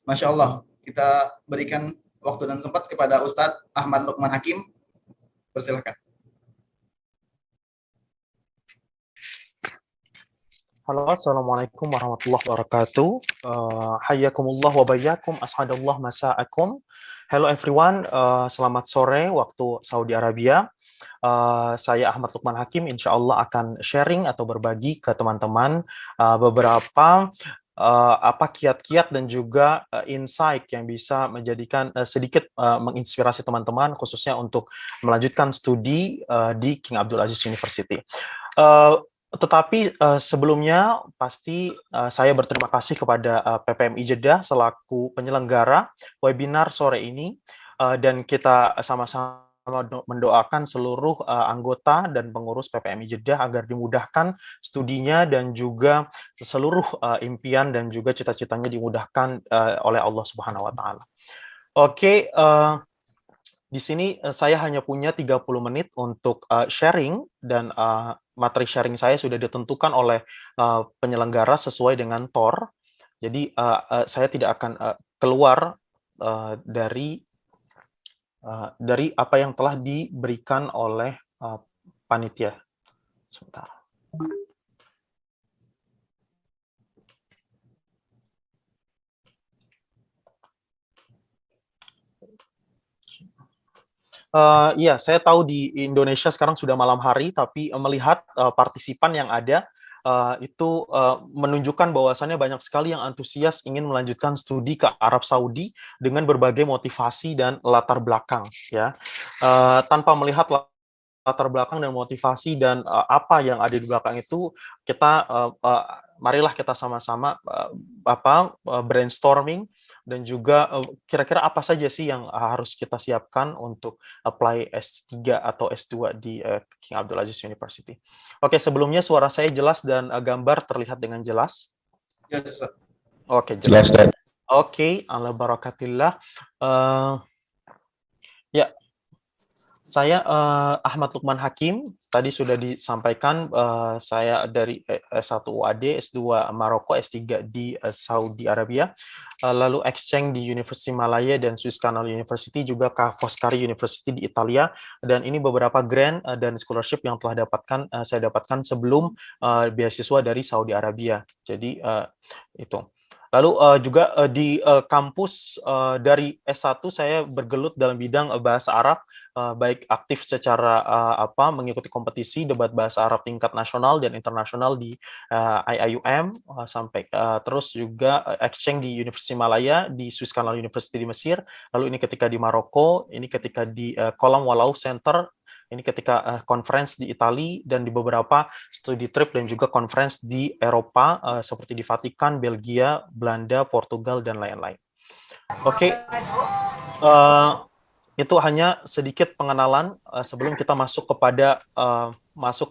Speaker 1: Masya Allah, kita berikan waktu dan sempat kepada Ustadz Ahmad Lukman Hakim. Persilakan.
Speaker 6: Halo, assalamualaikum warahmatullahi wabarakatuh. Hayyakumullah wa bayyakum, as'adallah masa'akum. Hello everyone, selamat sore waktu Saudi Arabia. Saya Ahmad Lukman Hakim, insya Allah akan sharing atau berbagi ke teman-teman beberapa kiat-kiat dan juga insight yang bisa menjadikan sedikit menginspirasi teman-teman khususnya untuk melanjutkan studi di King Abdul Aziz University. Tetapi sebelumnya pasti saya berterima kasih kepada PPMI Jeddah selaku penyelenggara webinar sore ini, dan kita sama-sama mendoakan seluruh anggota dan pengurus PPMI Jeddah agar dimudahkan studinya dan juga seluruh impian dan juga cita-citanya dimudahkan oleh Allah Subhanahu wa taala. Oke, di sini saya hanya punya 30 menit untuk sharing, dan materi sharing saya sudah ditentukan oleh penyelenggara sesuai dengan TOR. Jadi saya tidak akan keluar dari apa yang telah diberikan oleh panitia. Sebentar. Iya, saya tahu di Indonesia sekarang sudah malam hari, tapi melihat partisipan yang ada itu menunjukkan bahwasannya banyak sekali yang antusias ingin melanjutkan studi ke Arab Saudi dengan berbagai motivasi dan latar belakang, ya. Tanpa melihat latar belakang dan motivasi dan apa yang ada di belakang itu, kita marilah kita sama-sama brainstorming dan juga kira-kira apa saja sih yang harus kita siapkan untuk apply S3 atau S2 di King Abdul Aziz University. Oke, sebelumnya suara saya jelas dan gambar terlihat dengan jelas?
Speaker 1: Ya, Ustaz.
Speaker 6: Oke, jelas. Oke, ala barakatillah. Ya, saya Ahmad Lukman Hakim. Tadi sudah disampaikan saya dari S1 UAD, S2 Maroko, S3 di Saudi Arabia, lalu exchange di University Malaya dan Swiss Canal University, juga Foscari University di Italia, dan ini beberapa grant dan scholarship yang telah saya dapatkan sebelum beasiswa dari Saudi Arabia. Jadi itu. Lalu juga di kampus dari S1 saya bergelut dalam bidang bahasa Arab, baik aktif secara mengikuti kompetisi debat bahasa Arab tingkat nasional dan internasional di IIUM, sampai terus juga exchange di University Malaya, di Swiss Canal University di Mesir, lalu ini ketika di Maroko, ini ketika di Kolam Walau Center, ini ketika conference di Italia, dan di beberapa studi trip dan juga conference di Eropa seperti di Vatikan, Belgia, Belanda, Portugal, dan lain-lain. Oke. Itu hanya sedikit pengenalan sebelum kita masuk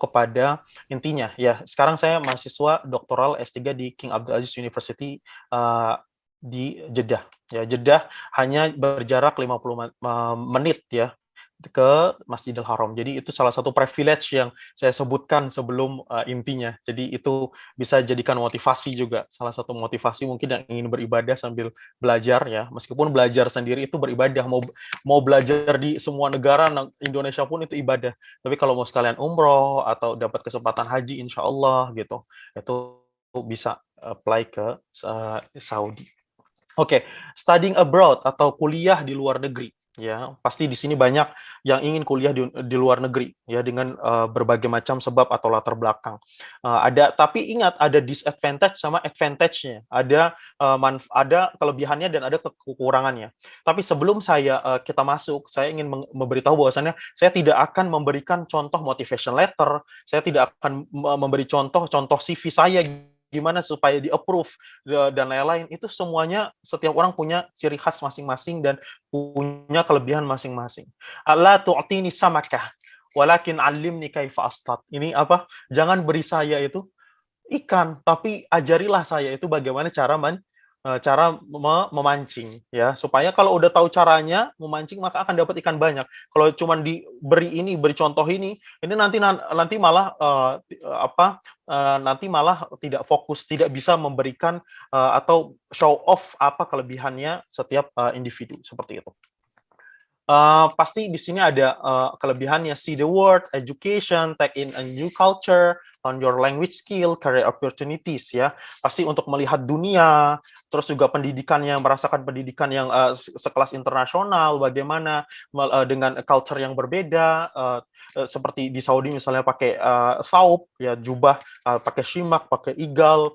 Speaker 6: kepada intinya. Ya, sekarang saya mahasiswa doktoral S3 di King Abdul Aziz University di Jeddah. Ya, Jeddah hanya berjarak 50 menit ya ke Masjidil Haram. Jadi itu salah satu privilege yang saya sebutkan sebelum intinya. Jadi itu bisa jadikan motivasi juga. Salah satu motivasi mungkin yang ingin beribadah sambil belajar ya. Meskipun belajar sendiri itu beribadah. Mau belajar di semua negara, Indonesia pun itu ibadah. Tapi kalau mau sekalian umroh atau dapat kesempatan haji insya Allah gitu, itu bisa apply ke Saudi. Oke, studying abroad atau kuliah di luar negeri. Ya, pasti di sini banyak yang ingin kuliah di luar negeri ya, dengan berbagai macam sebab atau latar belakang. Tapi ingat, ada disadvantage sama advantage-nya. Ada kelebihannya dan ada kekurangannya. Tapi sebelum kita masuk, saya ingin memberitahu bahwasannya saya tidak akan memberikan contoh motivation letter, saya tidak akan memberi contoh CV saya gimana supaya di-approve dan lain-lain. Itu semuanya, setiap orang punya ciri khas masing-masing dan punya kelebihan masing-masing. La tu'tini samakah walakin 'allimni kaifa astad. Ini apa? Jangan beri saya itu ikan, tapi ajarilah saya itu bagaimana cara memancing ya, supaya kalau udah tahu caranya memancing maka akan dapat ikan banyak. Kalau cuma beri contoh ini nanti malah nanti malah tidak fokus, tidak bisa memberikan atau show off apa kelebihannya setiap individu seperti itu. Pasti di sini ada kelebihannya: see the world, education, take in a new culture, on your language skill, career opportunities ya. Pasti untuk melihat dunia, terus juga pendidikannya, merasakan pendidikan yang sekelas internasional, bagaimana dengan culture yang berbeda, seperti di Saudi misalnya pakai thawb ya, jubah, pakai shimak, pakai igal,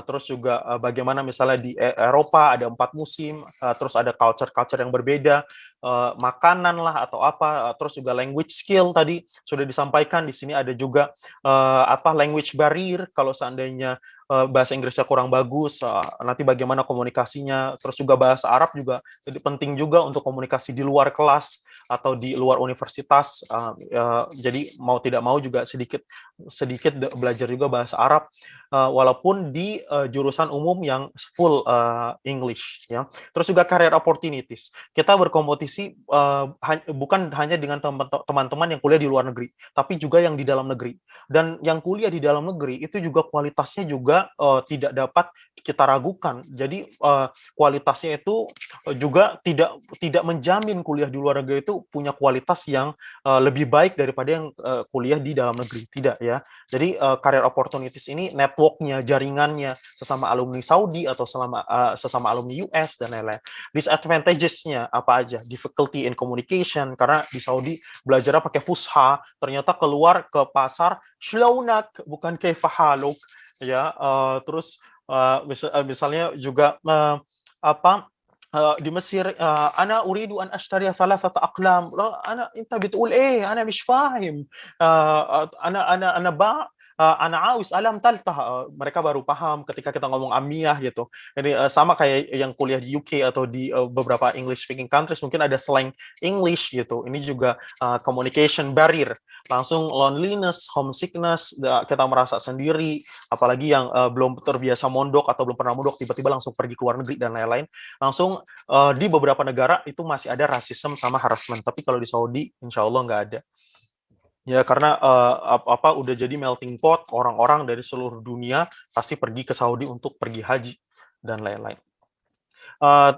Speaker 6: terus juga bagaimana misalnya di Eropa ada 4 musim, terus ada culture yang berbeda, makanan lah atau apa, terus juga language skill tadi sudah disampaikan. Di sini ada juga language barrier, kalau seandainya bahasa Inggrisnya kurang bagus, nanti bagaimana komunikasinya. Terus juga bahasa Arab juga jadi penting juga untuk komunikasi di luar kelas atau di luar universitas. Jadi mau tidak mau juga sedikit belajar juga bahasa Arab, walaupun di jurusan umum yang full English ya. Terus juga career opportunities. Kita berkompetisi bukan hanya dengan teman-teman yang kuliah di luar negeri, tapi juga yang di dalam negeri. Dan yang kuliah di dalam negeri itu juga kualitasnya juga tidak dapat kita ragukan. Jadi kualitasnya itu juga tidak menjamin kuliah di luar negeri itu punya kualitas yang lebih baik daripada yang kuliah di dalam negeri. Tidak ya. Jadi career opportunities ini networknya, jaringannya sesama alumni Saudi atau sesama alumni US dan lain-lain. Disadvantages-nya apa aja? Difficulty in communication, karena di Saudi belajarnya pakai fusha, ternyata keluar ke pasar shlaunak bukan kaifahaluk ya. Terus misalnya juga di Mesir, أنا أريد أن أشتري 3 أقلام. أنت بتقول إيه؟ أنا مش فاهم. أنا عاوز ألم تلتها. Mereka baru paham ketika kita ngomong amiyah gitu. Jadi sama kayak yang kuliah di UK atau di beberapa English speaking countries, mungkin ada slang English gitu. Ini juga communication barrier. Langsung loneliness, homesickness, kita merasa sendiri, apalagi yang belum terbiasa mondok atau belum pernah mondok tiba-tiba langsung pergi ke luar negeri dan lain-lain. Langsung di beberapa negara itu masih ada rasisme sama harassment, tapi kalau di Saudi insya Allah nggak ada. Ya, karena udah jadi melting pot, orang-orang dari seluruh dunia pasti pergi ke Saudi untuk pergi haji dan lain-lain.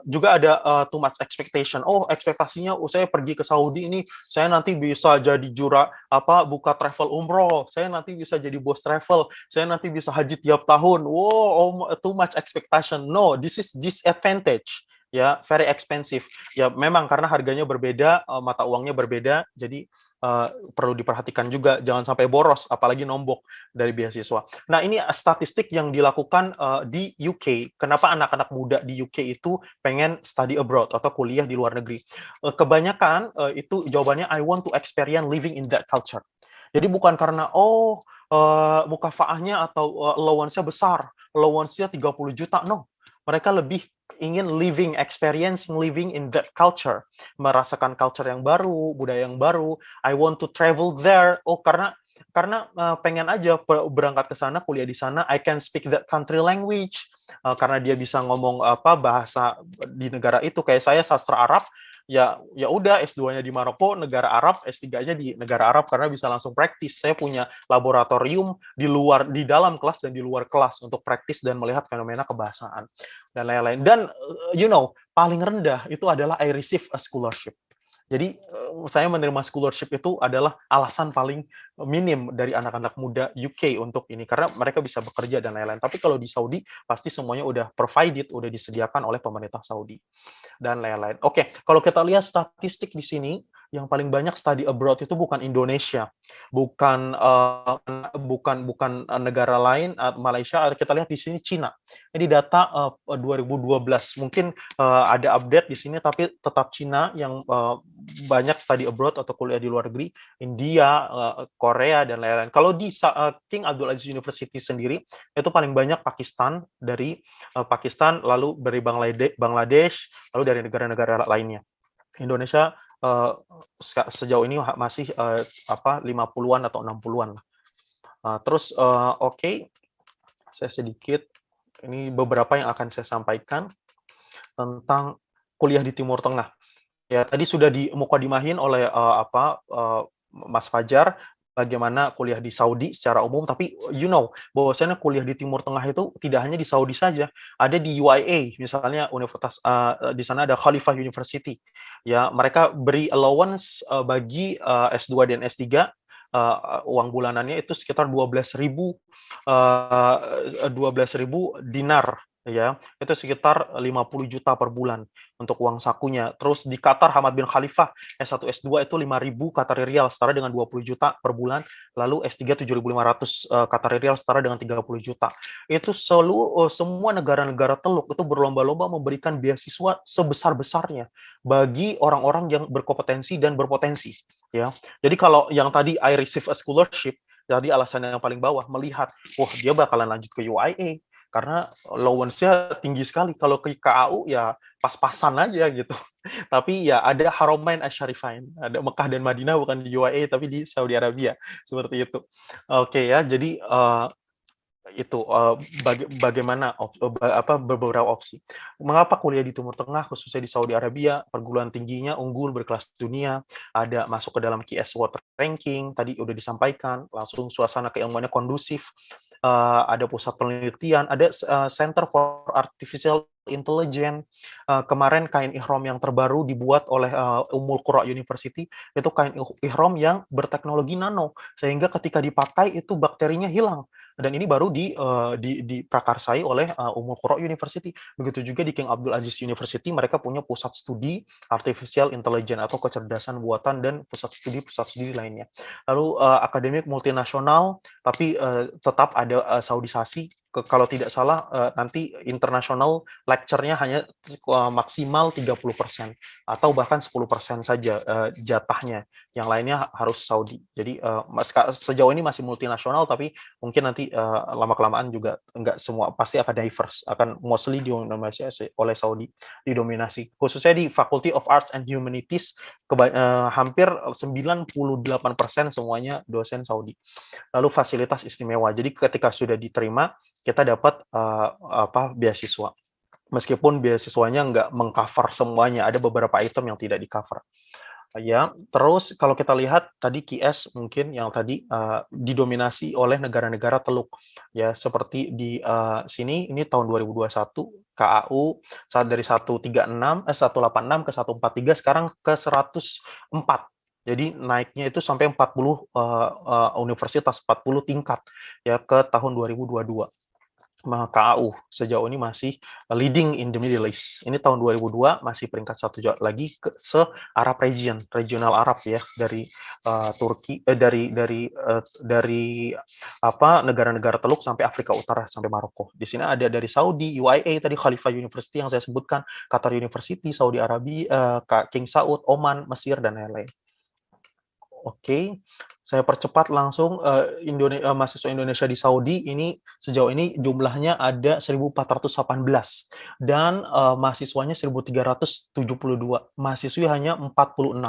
Speaker 6: Juga ada too much expectation. Oh, ekspektasinya saya pergi ke Saudi ini, saya nanti bisa jadi buka travel umroh, saya nanti bisa jadi bos travel, saya nanti bisa haji tiap tahun. Wow, too much expectation. No, this is disadvantage. Ya, very expensive. Ya, memang karena harganya berbeda, mata uangnya berbeda, jadi perlu diperhatikan juga, jangan sampai boros, apalagi nombok dari beasiswa. Nah, ini statistik yang dilakukan di UK. Kenapa anak-anak muda di UK itu pengen study abroad atau kuliah di luar negeri? Kebanyakan itu jawabannya I want to experience living in that culture. Jadi bukan karena mukafaahnya atau allowance-nya besar, allowance-nya 30 juta, no. Mereka lebih ingin living in that culture, merasakan culture yang baru, budaya yang baru. I want to travel there. Oh, karena pengen aja berangkat ke sana, kuliah di sana. I can speak that country language. Karena dia bisa ngomong bahasa di negara itu. Kayak saya sastra Arab, ya udah S2-nya di Maroko, negara Arab, S3-nya di negara Arab karena bisa langsung praktis. Saya punya laboratorium di dalam kelas dan di luar kelas untuk praktis dan melihat fenomena kebahasaan dan lain-lain. Dan paling rendah itu adalah I receive a scholarship. Jadi saya menerima scholarship itu adalah alasan paling minim dari anak-anak muda UK untuk ini, karena mereka bisa bekerja dan lain-lain. Tapi kalau di Saudi pasti semuanya udah provided, udah disediakan oleh pemerintah Saudi dan lain-lain. Oke, kalau kita lihat statistik di sini, yang paling banyak study abroad itu bukan Indonesia, bukan negara lain, Malaysia. Kita lihat di sini Cina. Ini data 2012. Mungkin ada update di sini, tapi tetap Cina yang banyak study abroad atau kuliah di luar negeri. India, Korea dan lain-lain. Kalau di King Abdul Aziz University sendiri itu paling banyak Pakistan, dari Pakistan, lalu dari Bangladesh, lalu dari negara-negara lainnya. Indonesia sejauh ini masih 50-an atau 60-an lah. Terus oke, saya sedikit ini beberapa yang akan saya sampaikan tentang kuliah di Timur Tengah. Ya, tadi sudah dimukadimahin oleh Mas Fajar bagaimana kuliah di Saudi secara umum, tapi bahwasanya kuliah di Timur Tengah itu tidak hanya di Saudi saja, ada di UIA, misalnya universitas di sana ada Khalifah University. Ya, mereka beri allowance bagi S2 dan S3 uang bulanannya itu sekitar 12.000 dinar, ya, itu sekitar 50 juta per bulan untuk uang sakunya. Terus di Qatar, Hamad bin Khalifah S1 S2 itu 5.000 Qatari Riyal setara dengan 20 juta per bulan, lalu S3 7.500 Qatari Riyal setara dengan 30 juta. Itu semua negara-negara Teluk itu berlomba-lomba memberikan beasiswa sebesar-besarnya bagi orang-orang yang berkompetensi dan berpotensi, ya. Jadi kalau yang tadi I receive a scholarship, jadi alasan yang paling bawah melihat, wah dia bakalan lanjut ke UIA karena allowance-nya tinggi sekali. Kalau ke KAU ya pas-pasan aja gitu. Tapi ya ada Haramain Asy-Syarifain, ada Mekah dan Madinah bukan di UAE tapi di Saudi Arabia, seperti itu. Oke ya, jadi itu bagaimana beberapa opsi. Mengapa kuliah di Timur Tengah, khususnya di Saudi Arabia, perguruan tingginya unggul berkelas dunia, ada masuk ke dalam QS World Ranking, tadi udah disampaikan, langsung suasana keilmuannya kondusif, ada pusat penelitian, ada Center for Artificial Intelligence. Kemarin kain ihram yang terbaru dibuat oleh Ummul Qura University, itu kain ihram yang berteknologi nano, sehingga ketika dipakai itu bakterinya hilang. Dan ini baru diprakarsai oleh Ummul Qura University. Begitu juga di King Abdul Aziz University, mereka punya pusat studi Artificial Intelligence atau kecerdasan buatan dan pusat studi lainnya. Lalu akademik multinasional, tapi tetap ada Saudisasi. Kalau tidak salah, nanti international lecture-nya hanya maksimal 30% atau bahkan 10% saja jatahnya. Yang lainnya harus Saudi. Jadi sejauh ini masih multinasional, tapi mungkin nanti lama-kelamaan juga enggak semua, pasti akan diverse, akan mostly didominasi oleh Saudi, didominasi. Khususnya di Faculty of Arts and Humanities, hampir 98% semuanya dosen Saudi. Lalu fasilitas istimewa. Jadi ketika sudah diterima, kita dapat beasiswa. Meskipun beasiswanya nggak mengcover semuanya, ada beberapa item yang tidak di-cover. Ya, terus kalau kita lihat tadi QS mungkin yang tadi didominasi oleh negara-negara Teluk, ya, seperti di sini ini tahun 2021 KAU dari 186 ke 143 sekarang ke 104. Jadi naiknya itu sampai 40 universitas, 40 tingkat ya ke tahun 2022. KAU sejauh ini masih leading in the Middle East. Ini tahun 2002 masih peringkat 1 lagi ke se-Arab regional Arab ya, dari Turki, dari negara-negara Teluk sampai Afrika Utara sampai Maroko. Di sini ada dari Saudi, UIA tadi, Khalifah University yang saya sebutkan, Qatar University, Saudi Arabia, King Saud, Oman, Mesir dan lain-lain. Oke, saya percepat langsung. Mahasiswa Indonesia di Saudi ini sejauh ini jumlahnya ada 1.418 dan mahasiswanya 1.372, mahasiswi hanya 46.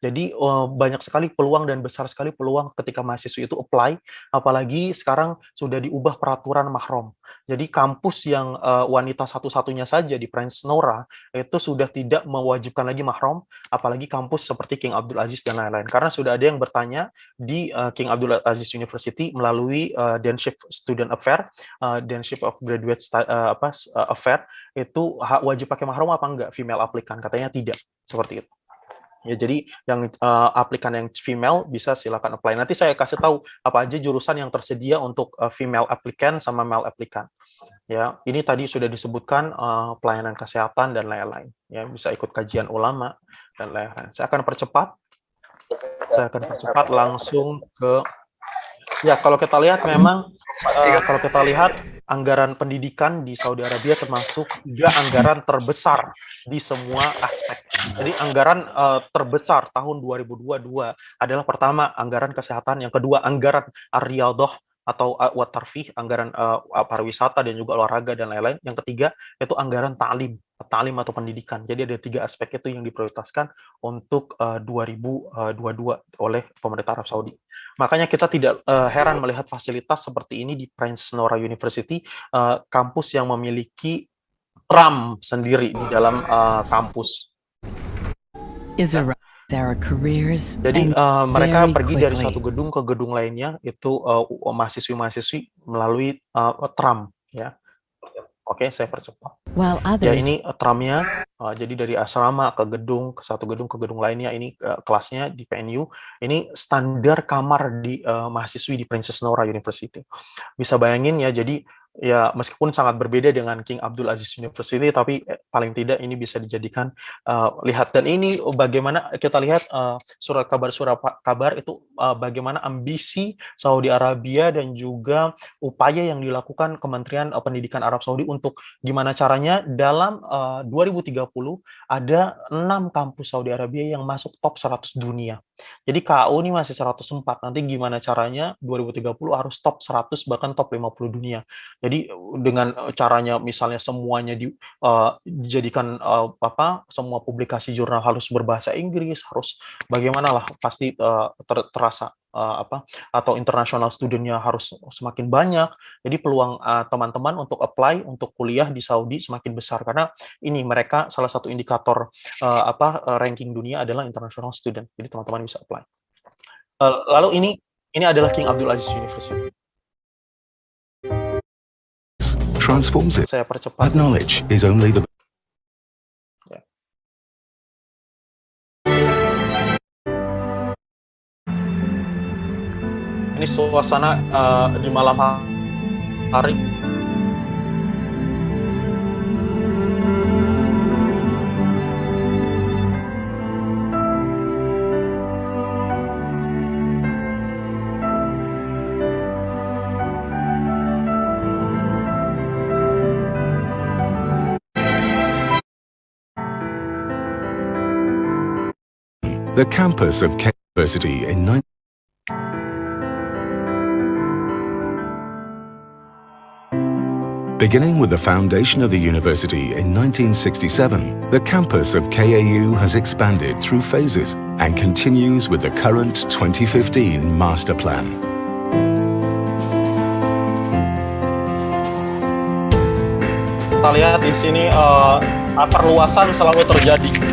Speaker 6: Jadi banyak sekali peluang dan besar sekali peluang ketika mahasiswi itu apply, apalagi sekarang sudah diubah peraturan mahram. Jadi kampus yang wanita satu-satunya saja di Prince Nora itu sudah tidak mewajibkan lagi mahram, apalagi kampus seperti King Abdul Aziz dan lain-lain. Karena sudah ada yang bertanya di King Abdul Aziz University melalui Deanship Student Affair, Deanship of Graduate Affair, itu wajib pakai mahram apa enggak female applicant? Katanya tidak, seperti itu. Ya, jadi yang aplikan yang female bisa silakan apply. Nanti saya kasih tahu apa aja jurusan yang tersedia untuk female applicant sama male applicant. Ya, ini tadi sudah disebutkan pelayanan kesehatan dan lain-lain. Ya, bisa ikut kajian ulama dan lain-lain. Saya akan percepat langsung ke. Ya, kalau kita lihat memang kalau kita lihat anggaran pendidikan di Saudi Arabia termasuk juga anggaran terbesar di semua aspek. Jadi anggaran terbesar tahun 2022 adalah pertama anggaran kesehatan, yang kedua anggaran ar-riyadhah atau watarfih, anggaran pariwisata dan juga olahraga dan lain-lain. Yang ketiga itu anggaran ta'lim atau pendidikan. Jadi ada 3 aspek itu yang diprioritaskan untuk 2022 oleh pemerintah Arab Saudi. Makanya kita tidak heran melihat fasilitas seperti ini di Prince Nora University, kampus yang memiliki tram sendiri di dalam kampus. Jadi mereka pergi dari satu gedung ke gedung lainnya, itu mahasiswi-mahasiswi melalui tram, ya. Oke, saya percepat. Ya, ini tramnya Jadi dari asrama ke satu gedung ke gedung lainnya, ini kelasnya di PNU, ini standar kamar di mahasiswi di Princess Nora University. Bisa bayangin ya, jadi ya meskipun sangat berbeda dengan King Abdul Aziz University, tapi paling tidak ini bisa dijadikan lihat. Dan ini bagaimana kita lihat surat kabar itu bagaimana ambisi Saudi Arabia dan juga upaya yang dilakukan Kementerian Pendidikan Arab Saudi untuk gimana caranya dalam 2030 ada 6 kampus Saudi Arabia yang masuk top 100 dunia. Jadi KU ini masih 104, nanti gimana caranya 2030 harus top 100 bahkan top 50 dunia. Jadi dengan caranya misalnya semuanya dijadikan semua publikasi jurnal harus berbahasa Inggris, harus bagaimana lah, pasti terasa atau international student-nya harus semakin banyak. Jadi peluang teman-teman untuk apply untuk kuliah di Saudi semakin besar, karena ini mereka salah satu indikator ranking dunia adalah international student. Jadi teman-teman bisa apply. Lalu ini adalah King Abdul Aziz University.
Speaker 8: Transforms it.
Speaker 6: Saya percepat.
Speaker 8: That knowledge is only the
Speaker 6: Ini suasana di malam hari.
Speaker 8: The campus of K University in Beginning with the foundation of the university in 1967, the campus of KAU has expanded through phases and continues with the current 2015 master plan.
Speaker 6: Kita lihat di sini perluasan selalu terjadi.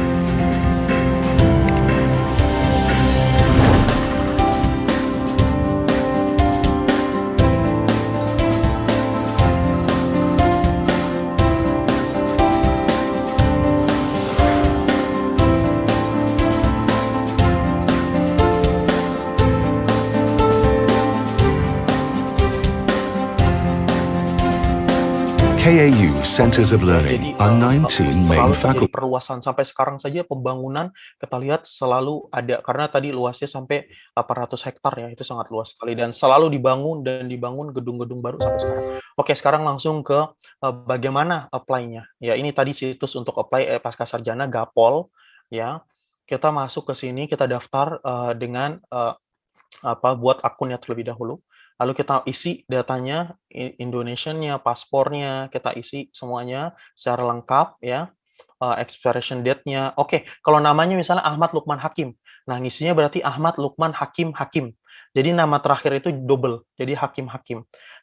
Speaker 8: KAU Centers of Learning are 19 main faculty.
Speaker 6: Perluasan sampai sekarang saja pembangunan kita lihat selalu ada, karena tadi luasnya sampai 800 hektar ya, itu sangat luas sekali dan selalu dibangun gedung-gedung baru sampai sekarang. Oke, sekarang langsung ke bagaimana apply-nya. Ya, ini tadi situs untuk apply pasca sarjana Gapol ya. Kita masuk ke sini, kita daftar dengan buat akunnya terlebih dahulu. Lalu kita isi datanya, Indonesian-nya, paspornya, kita isi semuanya secara lengkap ya, expiration date-nya. Oke, kalau namanya misalnya Ahmad Lukman Hakim, nah ngisinya berarti Ahmad Lukman Hakim. Jadi nama terakhir itu double, jadi Hakim.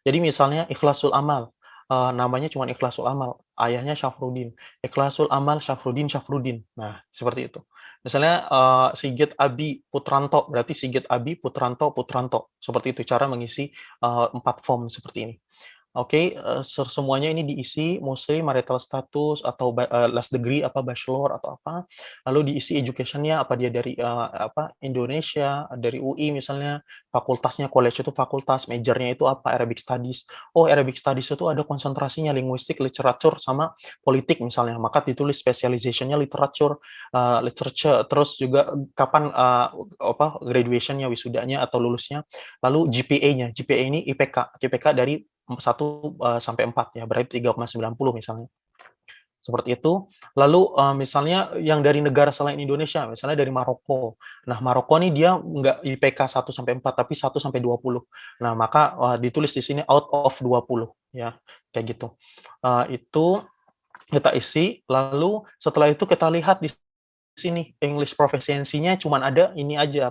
Speaker 6: Jadi misalnya Ikhlasul Amal, namanya cuma Ikhlasul Amal, ayahnya Syafruddin, Ikhlasul Amal Syafruddin. Nah, seperti itu. Misalnya Sigit Abi Putranto, berarti Sigit Abi Putranto. Seperti itu cara mengisi 4 form seperti ini. Oke, semuanya ini diisi, mostly marital status atau last degree bachelor atau apa. Lalu diisi education-nya, apa dia dari Indonesia, dari UI misalnya, fakultasnya, college itu fakultas, majornya itu apa, Arabic Studies. Oh, Arabic Studies itu ada konsentrasinya linguistik, literatur sama politik misalnya. Maka ditulis specialization-nya literature, terus juga kapan graduation-nya, wisudanya atau lulusnya. Lalu GPA-nya, GPA ini IPK dari 1 sampai 4 ya, berarti 3,90 misalnya. Seperti itu. Lalu misalnya yang dari negara selain Indonesia, misalnya dari Maroko. Nah, Maroko nih dia nggak IPK 1 sampai 4 tapi 1 sampai 20. Nah, maka ditulis di sini out of 20 ya. Kayak gitu. Itu kita isi, lalu setelah itu kita lihat di sini English proficiency-nya cuman ada ini aja.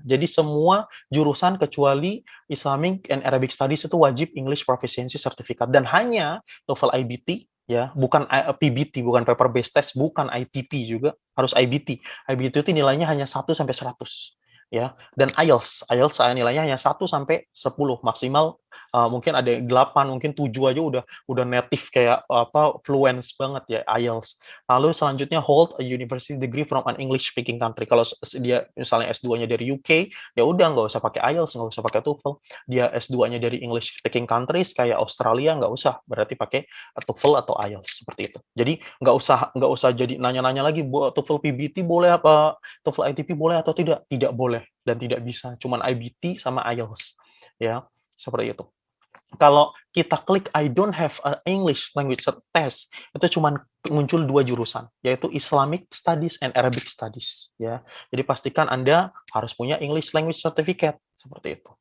Speaker 6: Jadi semua jurusan kecuali Islamic and Arabic Studies itu wajib English proficiency certificate, dan hanya TOEFL IBT ya, bukan PBT, bukan paper based test, bukan ITP juga, harus IBT. IBT itu nilainya hanya 1 sampai 100 ya. Dan IELTS nilainya hanya 1 sampai 10, maksimal mungkin ada yang 8, mungkin 7 aja udah native kayak fluent banget ya IELTS. Lalu selanjutnya hold a university degree from an English speaking country. Kalau dia misalnya S2-nya dari UK, ya udah nggak usah pakai IELTS, nggak usah pakai TOEFL. Dia S2-nya dari English speaking countries kayak Australia, nggak usah, berarti pakai TOEFL atau IELTS seperti itu. Jadi nggak usah jadi nanya-nanya lagi, TOEFL PBT boleh apa, TOEFL ITP boleh atau tidak? Tidak boleh dan tidak bisa, cuman IBT sama IELTS ya, seperti itu. Kalau kita klik I don't have an English language test, itu cuma muncul 2 jurusan, yaitu Islamic Studies and Arabic Studies ya. Jadi pastikan Anda harus punya English language certificate seperti itu.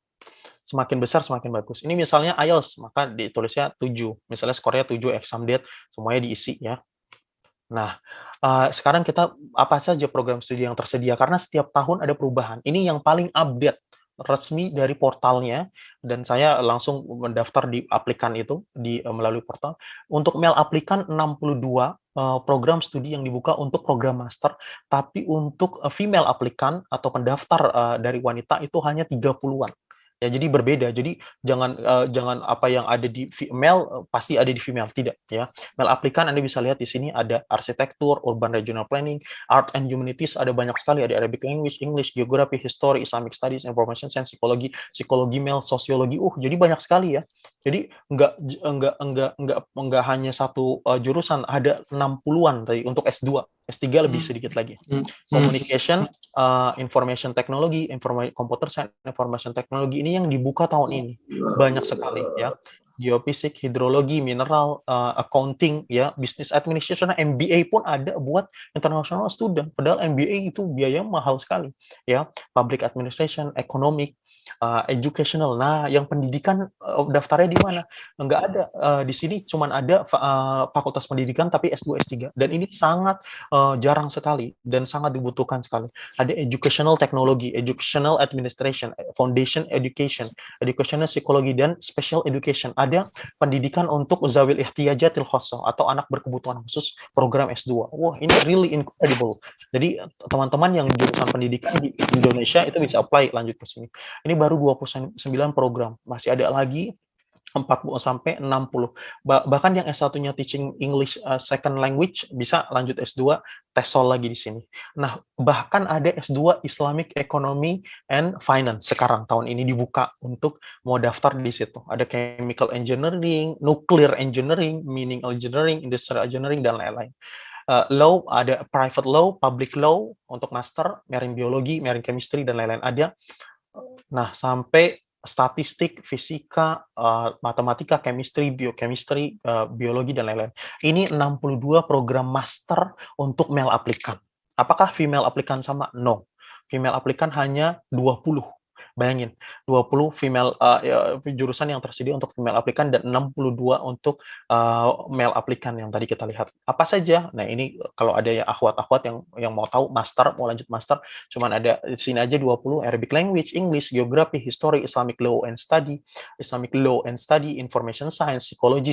Speaker 6: Semakin besar semakin bagus. Ini misalnya IELTS, maka ditulisnya 7. Misalnya skornya 7, exam date semuanya diisi ya. Nah, sekarang kita apa saja program studi yang tersedia, karena setiap tahun ada perubahan. Ini yang paling update resmi dari portalnya, dan saya langsung mendaftar di aplikan itu melalui portal. Untuk male aplikan 62 program studi yang dibuka untuk program master, tapi untuk female aplikan atau pendaftar dari wanita itu hanya 30-an. Ya, jadi berbeda. Jadi jangan apa yang ada di male pasti ada di female, tidak ya. Male aplikan Anda bisa lihat di sini ada arsitektur, urban regional planning, art and humanities, ada banyak sekali, ada Arabic language, English, geography, history, Islamic studies, information science, psikologi male, sosiologi. Jadi banyak sekali ya. Jadi enggak hanya satu jurusan, ada 60-an tadi untuk S2. S3 lebih sedikit lagi. Communication, information technology, computer science, information technology, ini yang dibuka tahun ini. Banyak sekali ya. Geofisik, hidrologi, mineral, accounting, ya, business administration, MBA pun ada buat international student. Padahal MBA itu biaya mahal sekali, ya. Public administration, economic, educational. Nah, yang pendidikan daftarnya di mana? Enggak ada. Di sini cuma ada fakultas pendidikan tapi S2, S3. Dan ini sangat jarang sekali dan sangat dibutuhkan sekali. Ada educational technology, educational administration, foundation education, educational psychology, dan special education. Ada pendidikan untuk zawil ihtiyajatil khossah atau anak berkebutuhan khusus, program S2. Wah, ini really incredible. Jadi teman-teman yang jurusan pendidikan di Indonesia itu bisa apply lanjut ke sini. Ini baru 29 program. Masih ada lagi 40 sampai 60. Bahkan yang S1-nya teaching English second language bisa lanjut S2 TESOL lagi di sini. Nah, bahkan ada S2 Islamic Economy and Finance sekarang tahun ini dibuka untuk mau daftar di situ. Ada chemical engineering, nuclear engineering, mining engineering, industrial engineering, dan lain-lain. Law, ada private law, public law untuk master, marine biologi, marine chemistry, dan lain-lain ada. Nah, sampai statistik, fisika, matematika, chemistry, biochemistry, biologi, dan lain-lain. Ini 62 program master untuk male aplikan. Apakah female aplikan sama? No. Female aplikan hanya 20. Bayangin, 20 female jurusan yang tersedia untuk female aplikan dan 62 untuk male aplikan yang tadi kita lihat. Apa saja? Nah, ini kalau ada ya akhwat-akhwat yang mau tahu master, mau lanjut master, cuman ada di sini aja 20, Arabic language, English, geography, history, Islamic law and study, information science, psikologi,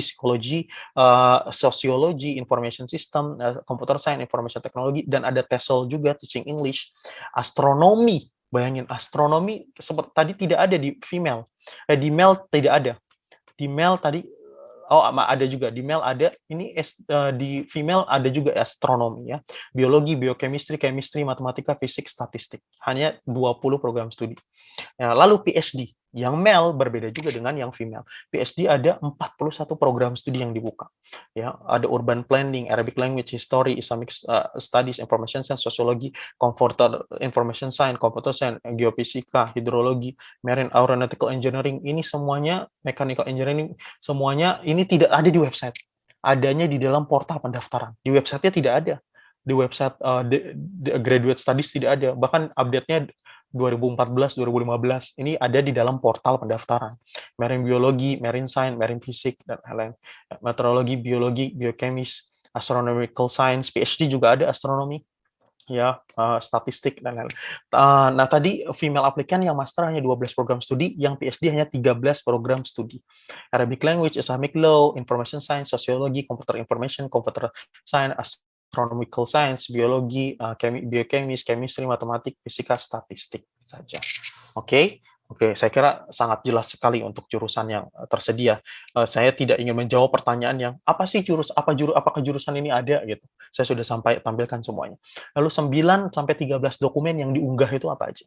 Speaker 6: sosiologi, information system, computer science, information technology, dan ada TESOL juga, teaching English, astronomi. Bayangin, astronomi seperti tadi tidak ada di female. Di male tidak ada. Di male tadi ada juga, di male ada, ini di female ada juga astronomi ya. Biologi, biochemistry, chemistry, matematika, fisik, statistik. Hanya 20 program studi. Ya, lalu PhD, yang male berbeda juga dengan yang female. PhD ada 41 program studi yang dibuka. Ya, ada urban planning, Arabic language, history, Islamic studies, information science, sosiologi, computer information science, computer science, geofisika, hidrologi, marine aeronautical engineering, ini semuanya mechanical engineering, semuanya ini tidak ada di website. Adanya di dalam portal pendaftaran. Di website-nya tidak ada. Di website the graduate studies tidak ada. Bahkan update-nya 2014, 2015, ini ada di dalam portal pendaftaran. Marine biologi, marine science, marine fisik, dan lain-lain. Meteorologi, biologi, biochemist, astronomical science, PhD juga ada astronomi, ya, statistik, dan lain-lain. Nah, tadi female applicant yang master hanya 12 program studi, yang PhD hanya 13 program studi. Arabic language, Islamic law, information science, sosiologi, computer information, computer science, astronomical science, biologi, biochemist, chemistry, matematik, fisika, statistik saja. Oke. Oke, saya kira sangat jelas sekali untuk jurusan yang tersedia. Saya tidak ingin menjawab pertanyaan yang apa sih apakah jurusan ini ada gitu. Saya sudah sampai tampilkan semuanya. Lalu 9 sampai 13 dokumen yang diunggah itu apa aja?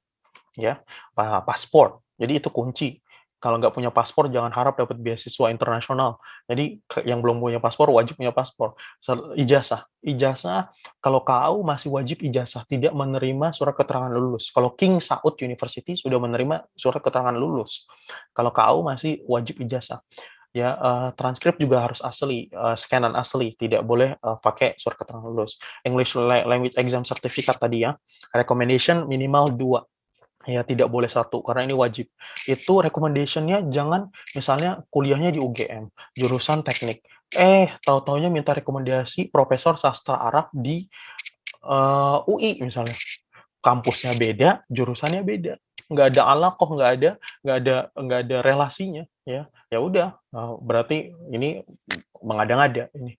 Speaker 6: Ya, paspor. Jadi itu kunci. Kalau nggak punya paspor, jangan harap dapat beasiswa internasional. Jadi yang belum punya paspor wajib punya paspor. Ijazah, kalau KAU masih wajib ijazah, tidak menerima surat keterangan lulus. Kalau King Saud University sudah menerima surat keterangan lulus. Kalau KAU masih wajib ijazah. Ya, transkrip juga harus asli, scanan asli, tidak boleh pakai surat keterangan lulus. English Language Exam Certificate tadi ya, recommendation minimal 2. Ya, tidak boleh 1, karena ini wajib. Itu recommendation-nya jangan misalnya kuliahnya di UGM, jurusan teknik. Tahu-taunya minta rekomendasi Profesor Sastra Arab di UI misalnya. Kampusnya beda, jurusannya beda. Nggak ada alaqoh, nggak ada relasinya. Ya udah, berarti ini mengada-ngada ini.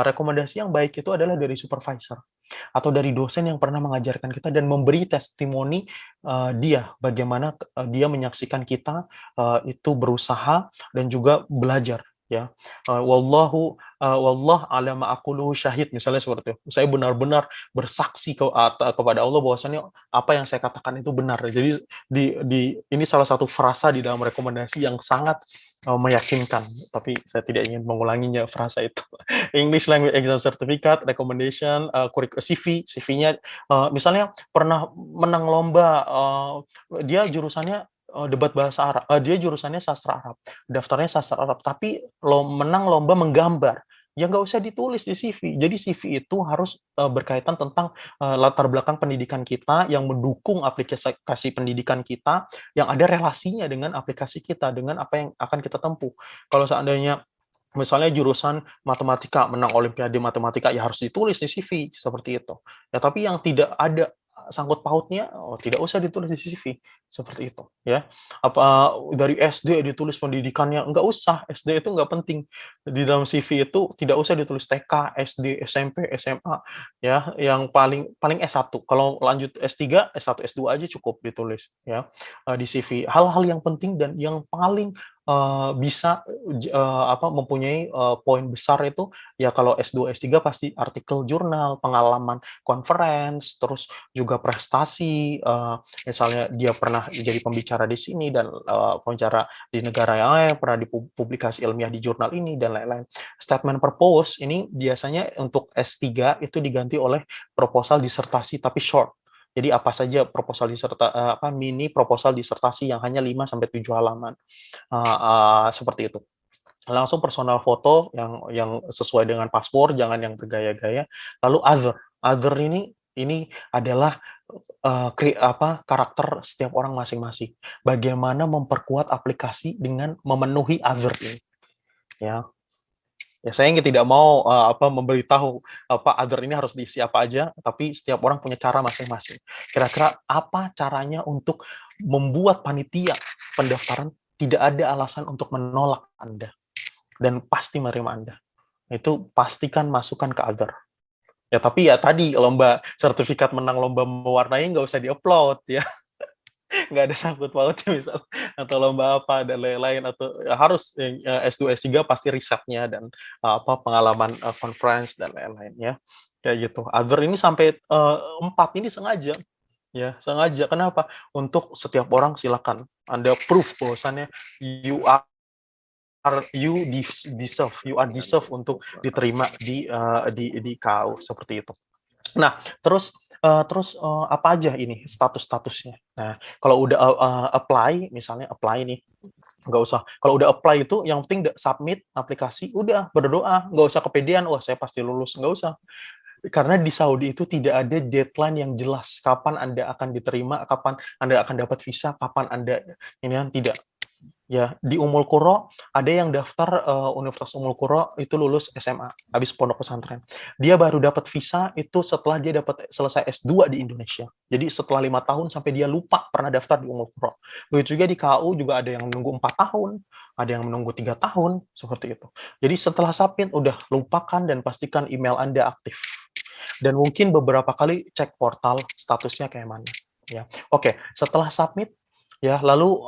Speaker 6: Rekomendasi yang baik itu adalah dari supervisor atau dari dosen yang pernah mengajarkan kita dan memberi testimoni dia bagaimana dia menyaksikan kita itu berusaha dan juga belajar ya. Wallah ala ma aquluhu syahid, misalnya seperti itu. Saya benar-benar bersaksi kepada Allah bahwasannya apa yang saya katakan itu benar. Jadi ini salah satu frasa di dalam rekomendasi yang sangat meyakinkan, tapi saya tidak ingin mengulanginya frasa itu. English Language Exam Certificate, recommendation, CV-nya, misalnya pernah menang lomba, dia jurusannya debat bahasa Arab, dia jurusannya sastra Arab, daftarnya sastra Arab, tapi menang lomba menggambar, ya nggak usah ditulis di CV. Jadi CV itu harus berkaitan tentang latar belakang pendidikan kita yang mendukung aplikasi pendidikan kita, yang ada relasinya dengan aplikasi kita, dengan apa yang akan kita tempuh. Kalau seandainya misalnya jurusan matematika, menang olimpiade matematika, ya harus ditulis di CV, seperti itu. Ya, tapi yang tidak ada sangkut pautnya, tidak usah ditulis di CV, seperti itu. Ya, dari SD ditulis pendidikannya, nggak usah. SD itu nggak penting. Di dalam CV itu tidak usah ditulis TK, SD, SMP, SMA. Ya, yang paling S1. Kalau lanjut S3, S1, S2 aja cukup ditulis. Ya, di CV. Hal-hal yang penting dan yang paling bisa mempunyai poin besar itu ya, kalau S2 S3 pasti artikel jurnal, pengalaman conference, terus juga prestasi, misalnya dia pernah jadi pembicara di sini dan pembicara di negara yang lain, pernah dipublikasi ilmiah di jurnal ini dan lain-lain. Statement purpose ini biasanya untuk S3 itu diganti oleh proposal disertasi tapi short. Jadi apa saja proposal mini proposal disertasi yang hanya 5 sampai 7 halaman. Seperti itu. Langsung personal foto yang sesuai dengan paspor, jangan yang bergaya-gaya. Lalu other ini adalah karakter setiap orang masing-masing. Bagaimana memperkuat aplikasi dengan memenuhi other ini. Ya, saya tidak mau memberitahu other ini harus diisi apa aja, tapi setiap orang punya cara masing-masing. Kira-kira apa caranya untuk membuat panitia pendaftaran tidak ada alasan untuk menolak Anda dan pasti menerima Anda? Itu pastikan masukkan ke other. Ya, tapi ya tadi lomba sertifikat menang lomba mewarnai nggak usah di-upload ya. Nggak ada sangkut pautnya misal, atau lomba apa dan lain-lain, atau harus S2 S3 pasti risetnya dan pengalaman conference dan lain-lain ya, kayak gitu. Other ini sampai 4 ini sengaja ya, sengaja. Kenapa? Untuk setiap orang silakan Anda proof bahwasannya you deserve untuk diterima di KAU, seperti itu. Nah, terus apa aja ini statusnya? Nah, kalau udah apply, misalnya apply nih, nggak usah. Kalau udah apply itu yang penting submit aplikasi, udah berdoa, nggak usah kepedean, wah saya pasti lulus, nggak usah. Karena di Saudi itu tidak ada deadline yang jelas kapan Anda akan diterima, kapan Anda akan dapat visa, kapan Anda tidak. Ya, di Ummul Qura ada yang daftar Universitas Ummul Qura itu lulus SMA, habis pondok pesantren. Dia baru dapat visa itu setelah dia selesai S2 di Indonesia. Jadi setelah 5 tahun sampai dia lupa pernah daftar di Ummul Qura. Begitu juga di KAU juga ada yang menunggu 4 tahun, ada yang menunggu 3 tahun, seperti itu. Jadi setelah submit udah lupakan dan pastikan email Anda aktif. Dan mungkin beberapa kali cek portal statusnya kayak mana. Ya. Oke, setelah submit Ya, lalu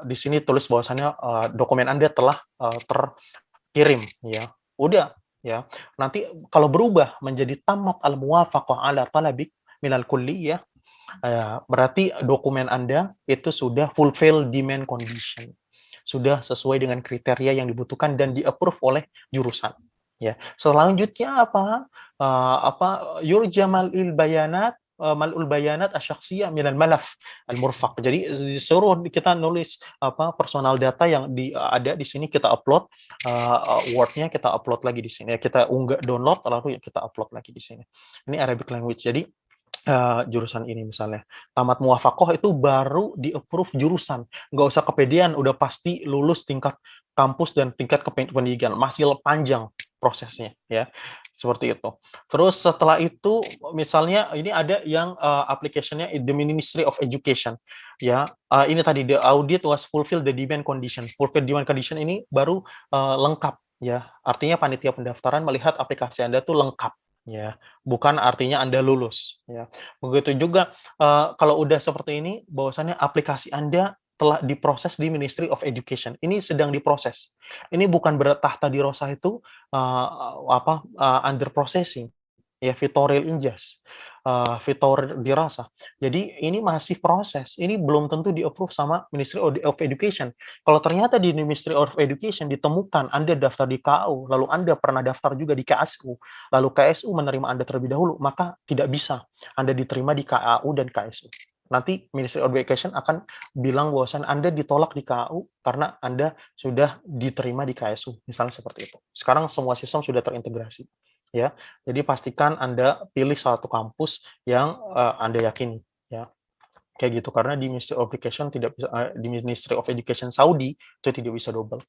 Speaker 6: di sini tulis bahwasannya dokumen Anda telah terkirim, ya. Udah, ya. Nanti kalau berubah menjadi tamat al-muwafaqah ala talabik minal kulliyah, berarti dokumen Anda itu sudah fulfill demand condition. Sudah sesuai dengan kriteria yang dibutuhkan dan di-approve oleh jurusan. Ya. Selanjutnya apa? Yurja mal'il bayanat mal'ul bayanat asyakhsiyah minal malaf al-murfaq. Jadi disuruh kita nulis personal data yang ada di sini, kita upload Word-nya, kita upload lagi di sini. Kita download lalu kita upload lagi di sini. Ini Arabic language. Jadi jurusan ini misalnya tamat muwafaqah itu baru di-approve jurusan, nggak usah kepedean udah pasti lulus tingkat kampus dan tingkat pendidikan, masih panjang prosesnya, ya, seperti itu. Terus setelah itu misalnya ini ada yang application-nya the Ministry of Education, ya, ini tadi the audit was fulfill the demand condition. Fulfill demand condition ini baru lengkap, ya, artinya panitia pendaftaran melihat aplikasi Anda tuh lengkap, ya, bukan artinya Anda lulus, ya. Begitu juga kalau udah seperti ini, bahwasannya aplikasi Anda telah diproses di Ministry of Education. Ini sedang diproses. Ini bukan tahta dirosah itu under processing, ya, fitoril injas, fitor dirasa. Jadi ini masih proses. Ini belum tentu di-approve sama Ministry of Education. Kalau ternyata di Ministry of Education ditemukan Anda daftar di KAU, lalu Anda pernah daftar juga di KSU, lalu KSU menerima Anda terlebih dahulu, maka tidak bisa Anda diterima di KAU dan KSU. Nanti Ministry of Education akan bilang bahwasan Anda ditolak di KAU karena Anda sudah diterima di KSU, misalnya seperti itu. Sekarang semua sistem sudah terintegrasi, ya. Jadi pastikan Anda pilih satu kampus yang Anda yakini, ya. Kayak gitu, karena di Ministry of Education tidak bisa, di Ministry of Education Saudi itu tidak bisa double.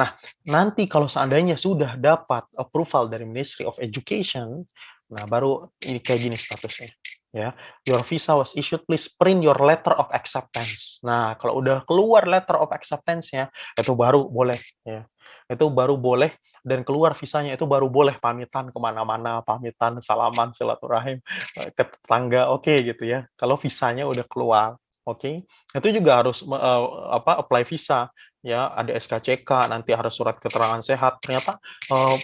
Speaker 6: Nah, nanti kalau seandainya sudah dapat approval dari Ministry of Education, nah baru ini kayak gini statusnya. Ya, your visa was issued, please print your letter of acceptance. Nah, kalau udah keluar letter of acceptance-nya, itu baru boleh, ya. Itu baru boleh, dan keluar visanya itu baru boleh pamitan kemana-mana, pamitan, salaman, silaturahim ke tetangga, oke, gitu ya. Kalau visanya udah keluar, oke. Itu juga harus apply visa, ya. Ada SKCK, nanti harus surat keterangan sehat. Ternyata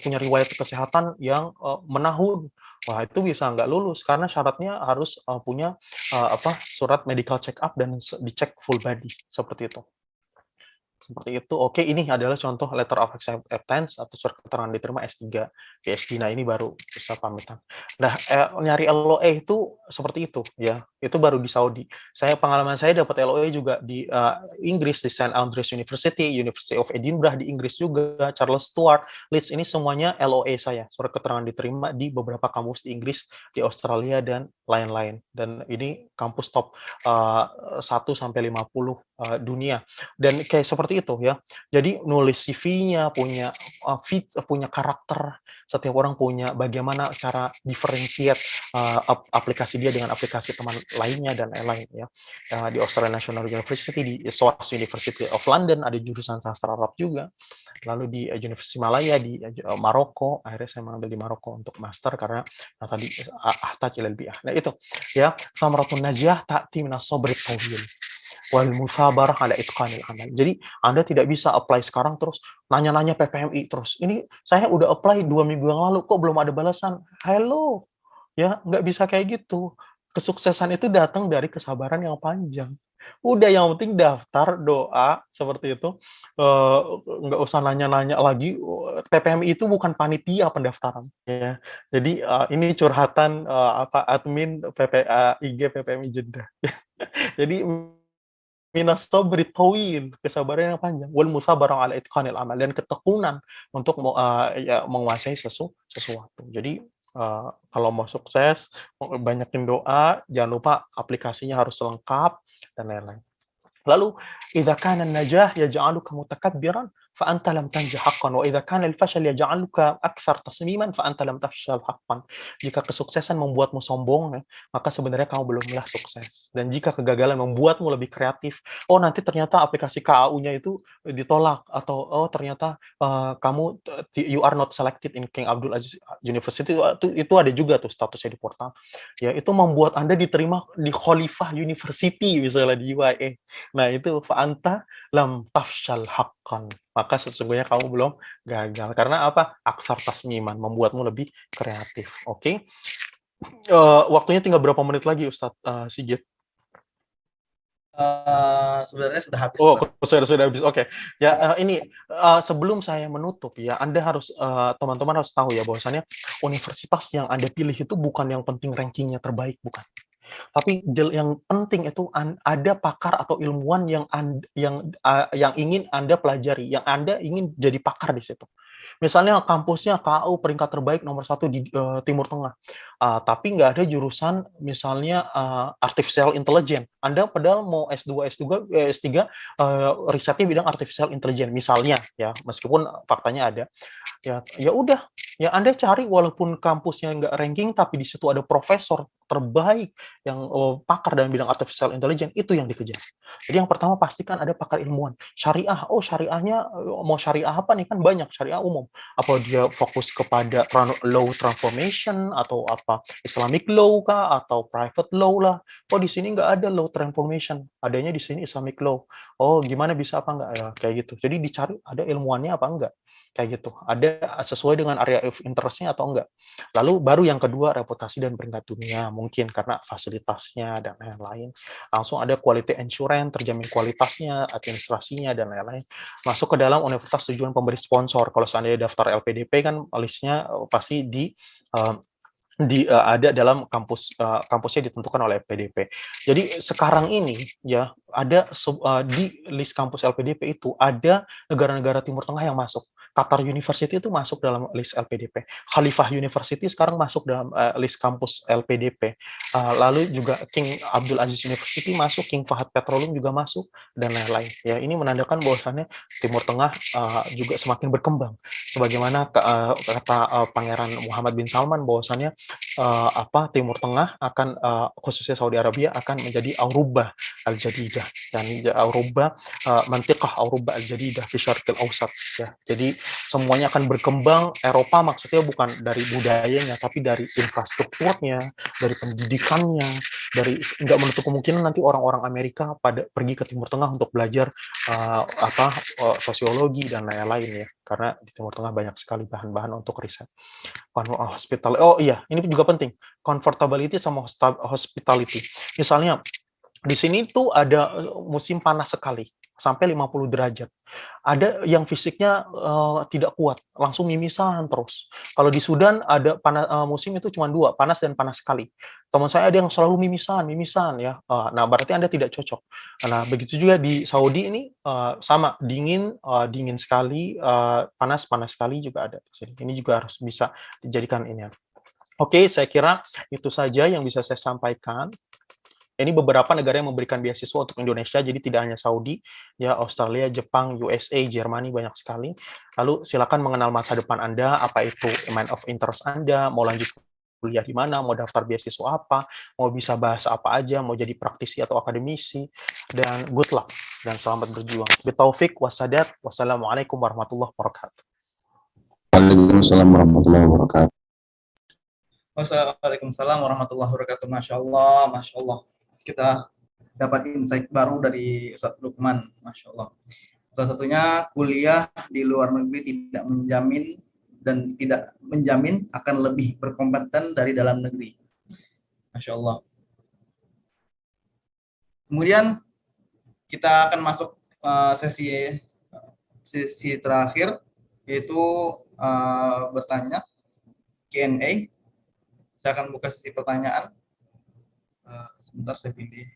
Speaker 6: punya riwayat kesehatan yang menahun. Wah, itu bisa nggak lulus karena syaratnya harus punya surat medical check up dan dicek full body, seperti itu. Seperti itu. Oke, ini adalah contoh letter of acceptance atau surat keterangan diterima S3, PhD. Nah, ini baru bisa pamitan. Nah, nyari LOE itu seperti itu, ya. Itu baru di Saudi. Pengalaman saya dapat LOE juga di Inggris, di St. Andrews University, University of Edinburgh di Inggris juga, Charles Stewart, Leeds, ini semuanya LOE saya, surat keterangan diterima di beberapa kampus di Inggris, di Australia, dan lain-lain. Dan ini kampus top 1 sampai 50 dunia. Dan kayak seperti itu, ya. Jadi nulis CV-nya, punya punya karakter, setiap orang punya bagaimana cara differentiate aplikasi dia dengan aplikasi teman lainnya dan lain-lain, ya. Di Australian National University, di SOAS University of London ada jurusan sastra Arab juga. Lalu di University Malaya di Maroko, akhirnya saya mengambil di Maroko untuk master karena tadi ahtaj ilal bi'ah. Nah, itu, ya, samratun najah ta'ti minas sabri tawil wal muthabarah ala itqanil amal. Jadi Anda tidak bisa apply sekarang terus nanya-nanya PPMI terus. Ini saya udah apply 2 minggu yang lalu kok belum ada balasan. Hello. Ya, nggak bisa kayak gitu. Kesuksesan itu datang dari kesabaran yang panjang. Udah, yang penting daftar, doa, seperti itu. Nggak usah nanya-nanya lagi. PPMI itu bukan panitia pendaftaran, ya. Jadi ini curhatan admin IG PPMI Jeddah. Jadi minas sabri tawil, kesabaran yang panjang, wal muthabarah ala itqanil amal, dan ketekunan untuk menguasai sesuatu. Jadi kalau mau sukses, banyakin doa, jangan lupa aplikasinya harus lengkap dan lain-lain. Lalu idza kana an-najah yaj'aluka mutakabbiran فأنت لم تنجح حقا وإذا كان الفشل يجعلك أكثر تصميما فأنت لم تفشل حقا. Jika kesuksesan membuatmu sombong, ya, maka sebenarnya kamu belumlah sukses. Dan jika kegagalan membuatmu lebih kreatif, oh nanti ternyata aplikasi KAU-nya itu ditolak, atau oh ternyata kamu you are not selected in King Abdul Aziz University, itu ada juga tuh statusnya di portal. Ya, itu membuat Anda diterima di Khalifah University misalnya di UIA. Nah, itu fa'anta lam tafshal haqqan. Maka sesungguhnya kamu belum gagal. Karena apa? Aksar tasmiman, membuatmu lebih kreatif. Oke. Waktunya tinggal berapa menit lagi, Ustadz Sigit?
Speaker 1: Sebenarnya sudah habis.
Speaker 6: Oh, sudah habis. Oke. Ya, ini sebelum saya menutup ya, Anda harus teman-teman harus tahu ya bahwasannya universitas yang Anda pilih itu bukan yang penting rankingnya terbaik, bukan. Tapi yang penting itu ada pakar atau ilmuwan yang ingin Anda pelajari, yang Anda ingin jadi pakar di situ. Misalnya kampusnya KAU peringkat terbaik nomor 1 di Timur Tengah, tapi nggak ada jurusan misalnya artificial intelligence. Anda padahal mau S2, S3 risetnya bidang artificial intelligence misalnya ya, meskipun faktanya ada. Ya udah, ya Anda cari walaupun kampusnya nggak ranking, tapi di situ ada profesor terbaik yang pakar dalam bidang artificial intelligence, itu yang dikejar. Jadi yang pertama pastikan ada pakar ilmuwan. Syariah, oh syariahnya mau syariah apa nih, kan banyak syariah umum. Apa dia fokus kepada law transformation atau apa Islamic law kah atau private law lah. Oh di sini nggak ada law transformation, adanya di sini Islamic law. Oh gimana bisa apa enggak ya, kayak gitu. Jadi dicari ada ilmuannya apa enggak. Kayak gitu. Ada sesuai dengan area of interest-nya atau enggak. Lalu baru yang kedua reputasi dan peringkat dunia, mungkin karena fasilitasnya dan lain-lain. Langsung ada quality assurance, terjamin kualitasnya, administrasinya dan lain-lain. Masuk ke dalam universitas tujuan pemberi sponsor. Kalau seandainya daftar LPDP kan listnya pasti ada dalam kampusnya ditentukan oleh LPDP. Jadi sekarang ini ya ada di list kampus LPDP itu ada negara-negara Timur Tengah yang masuk. Qatar University itu masuk dalam list LPDP. Khalifah University sekarang masuk dalam list kampus LPDP. Lalu juga King Abdul Aziz University masuk, King Fahad Petroleum juga masuk dan lain-lain. Ya ini menandakan bahwasannya Timur Tengah juga semakin berkembang. Sebagaimana kata Pangeran Muhammad bin Salman bahwasannya Timur Tengah akan khususnya Saudi Arabia akan menjadi Aurubah al-Jadidah, dan Aurubah mantiqah Aurubah al-Jadidah fi Syarqil Awsat ya. Jadi semuanya akan berkembang. Eropa maksudnya bukan dari budayanya tapi dari infrastrukturnya, dari pendidikannya, dari nggak menutup kemungkinan nanti orang-orang Amerika pada pergi ke Timur Tengah untuk belajar sosiologi dan lain-lain ya, karena di Timur Tengah banyak sekali bahan-bahan untuk riset. Hospital. Oh iya, ini juga penting. Comfortability sama hospitality. Misalnya di sini tuh ada musim panas sekali, sampai 50 derajat. Ada yang fisiknya tidak kuat, langsung mimisan terus. Kalau di Sudan ada musim itu cuma 2, panas dan panas sekali. Teman saya ada yang selalu mimisan ya. Nah, berarti Anda tidak cocok. Nah, begitu juga di Saudi ini sama, dingin sekali, panas sekali juga ada. Ini juga harus bisa dijadikan ini. Oke, saya kira itu saja yang bisa saya sampaikan. Ini beberapa negara yang memberikan beasiswa untuk Indonesia, jadi tidak hanya Saudi, ya Australia, Jepang, USA, Jerman, banyak sekali. Lalu silakan mengenal masa depan Anda, apa itu mind of interest Anda, mau lanjut kuliah di mana, mau daftar beasiswa apa, mau bisa bahasa apa aja, mau jadi praktisi atau akademisi, dan good luck, dan selamat berjuang. Bitaufik, wassadat, wassalamualaikum warahmatullahi wabarakatuh.
Speaker 7: Waalaikumsalam warahmatullahi wabarakatuh.
Speaker 1: Waalaikumsalam warahmatullahi wabarakatuh. Masya Allah, Masya Allah. Kita dapat insight baru dari Ustadz Lukman, Masya Allah. Salah satunya kuliah di luar negeri tidak menjamin akan lebih berkompeten dari dalam negeri. Masya Allah. Kemudian kita akan masuk sesi terakhir, yaitu bertanya Q&A. Saya akan buka sesi pertanyaan. Sebentar saya pilih.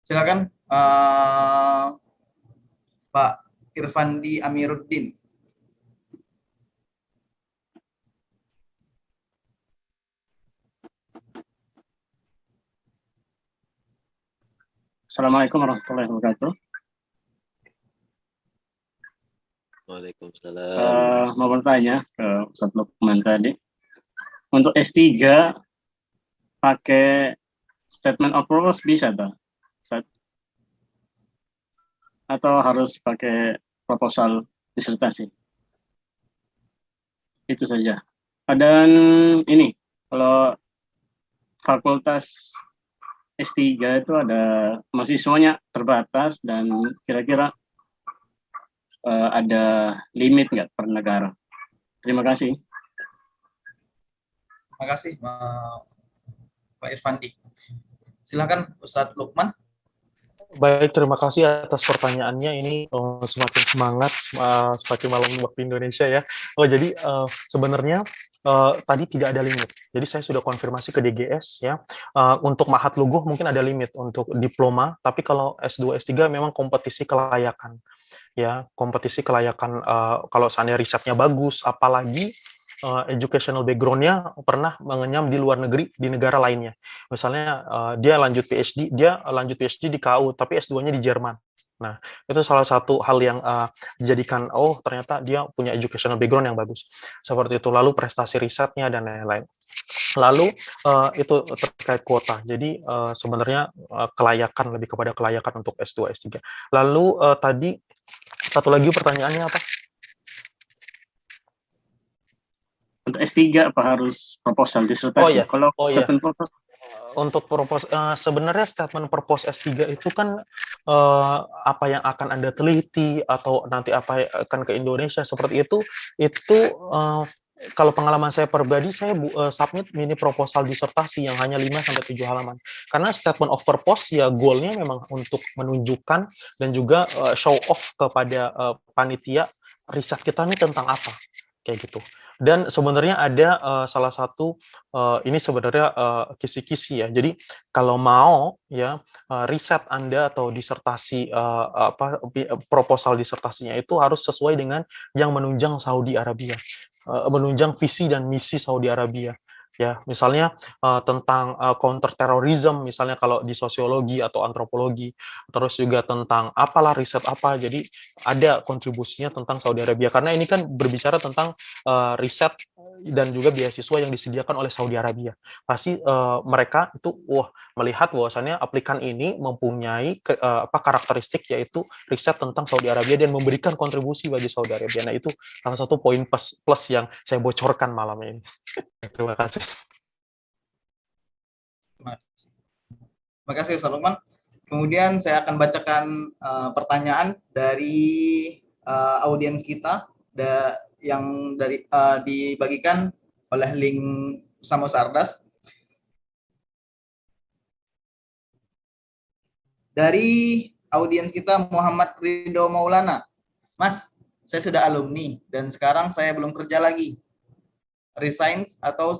Speaker 1: Silakan Pak Irfandi Amiruddin.
Speaker 9: Assalamualaikum warahmatullahi wabarakatuh.
Speaker 10: Waalaikumsalam.
Speaker 9: Mau bertanya ke Ustadz Lukman tadi. Untuk S3 pakai statement of purpose bisa toh, Ustadz? Atau harus pakai proposal disertasi? Itu saja. Dan ini, kalau fakultas S3 itu ada mahasiswanya terbatas dan kira-kira ada limit nggak per negara? Terima kasih.
Speaker 1: Terima kasih Pak Irfandi. Silakan Ustadz Lukman.
Speaker 6: Baik, terima kasih atas pertanyaannya. Ini semakin semangat, semakin malam waktu Indonesia ya. Jadi sebenarnya tadi tidak ada limit. Jadi saya sudah konfirmasi ke DGS ya. Untuk Mahat Luguh mungkin ada limit untuk diploma, tapi kalau S2, S3 memang kompetisi kelayakan. Ya, kompetisi kelayakan kalau seandainya risetnya bagus, apalagi educational background-nya pernah mengenyam di luar negeri, di negara lainnya. Misalnya dia lanjut PhD di KU, tapi S2-nya di Jerman. Nah, itu salah satu hal yang dijadikan, oh ternyata dia punya educational background yang bagus. Seperti itu, lalu prestasi risetnya dan lain-lain. Lalu itu terkait kuota. Jadi sebenarnya kelayakan, lebih kepada kelayakan untuk S2, S3. Lalu tadi, satu lagi pertanyaannya apa?
Speaker 9: Untuk S3 apa harus proposal disertasi? Kalau statement purpose,
Speaker 6: untuk purpose sebenarnya statement purpose S3 itu kan apa yang akan Anda teliti atau nanti apa akan ke Indonesia seperti itu kalau pengalaman saya pribadi, saya submit mini proposal disertasi yang hanya 5-7 halaman. Karena statement of purpose ya goalnya memang untuk menunjukkan dan juga show off kepada panitia riset kita ini tentang apa, kayak gitu. Dan sebenarnya ada salah satu ini sebenarnya kisi-kisi ya. Jadi kalau mau ya riset Anda atau disertasi proposal disertasinya itu harus sesuai dengan yang menunjang Saudi Arabia, menunjang visi dan misi Saudi Arabia. Ya, misalnya tentang counter terrorism, misalnya kalau di sosiologi atau antropologi, terus juga tentang apalah riset apa, jadi ada kontribusinya tentang Saudi Arabia, karena ini kan berbicara tentang riset dan juga beasiswa yang disediakan oleh Saudi Arabia. Pasti mereka itu melihat bahwasannya aplikan ini mempunyai karakteristik yaitu riset tentang Saudi Arabia dan memberikan kontribusi bagi Saudi Arabia. Nah, itu salah satu poin plus yang saya bocorkan malam ini. Terima kasih.
Speaker 1: Terima kasih Ustaz Lukman. Kemudian saya akan bacakan pertanyaan dari audiens kita yang dibagikan oleh link Samo Sardas. Dari audiens kita Muhammad Ridho Maulana. Mas, saya sudah alumni dan sekarang saya belum kerja lagi. Resign atau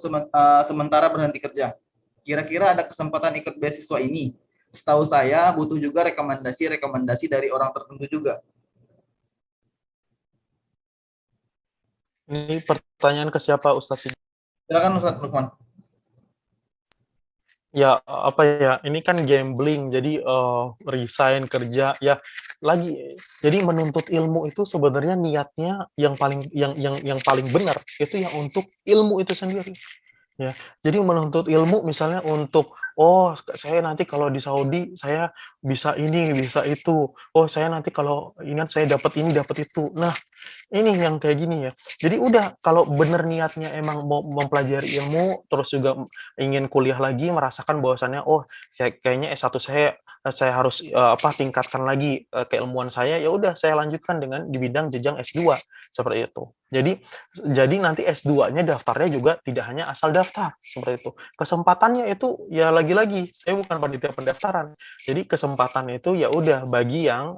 Speaker 1: sementara berhenti kerja. Kira-kira ada kesempatan ikut beasiswa ini? Setahu saya butuh juga rekomendasi dari orang tertentu juga.
Speaker 6: Ini pertanyaan ke siapa, Ustaz?
Speaker 1: Silakan Ustaz Lukman.
Speaker 6: Ya, apa ya, ini kan gambling, jadi resign kerja, ya lagi. Jadi menuntut ilmu itu sebenarnya niatnya yang paling benar itu yang untuk ilmu itu sendiri. Ya, jadi menuntut ilmu misalnya untuk saya nanti kalau di Saudi saya bisa ini bisa itu, saya nanti kalau ingat saya dapat ini dapat itu. Nah, ini yang kayak gini ya. Jadi udah kalau bener niatnya emang mau mempelajari ilmu terus juga ingin kuliah lagi, merasakan bahwasannya kayaknya S1 saya harus tingkatkan lagi keilmuan saya, ya udah saya lanjutkan dengan di bidang jenjang S2 seperti itu. Jadi nanti S2-nya daftarnya juga tidak hanya asal daftar seperti itu. Kesempatannya itu ya lagi-lagi saya bukan panitia pendaftaran. Jadi kesempatan itu ya udah bagi yang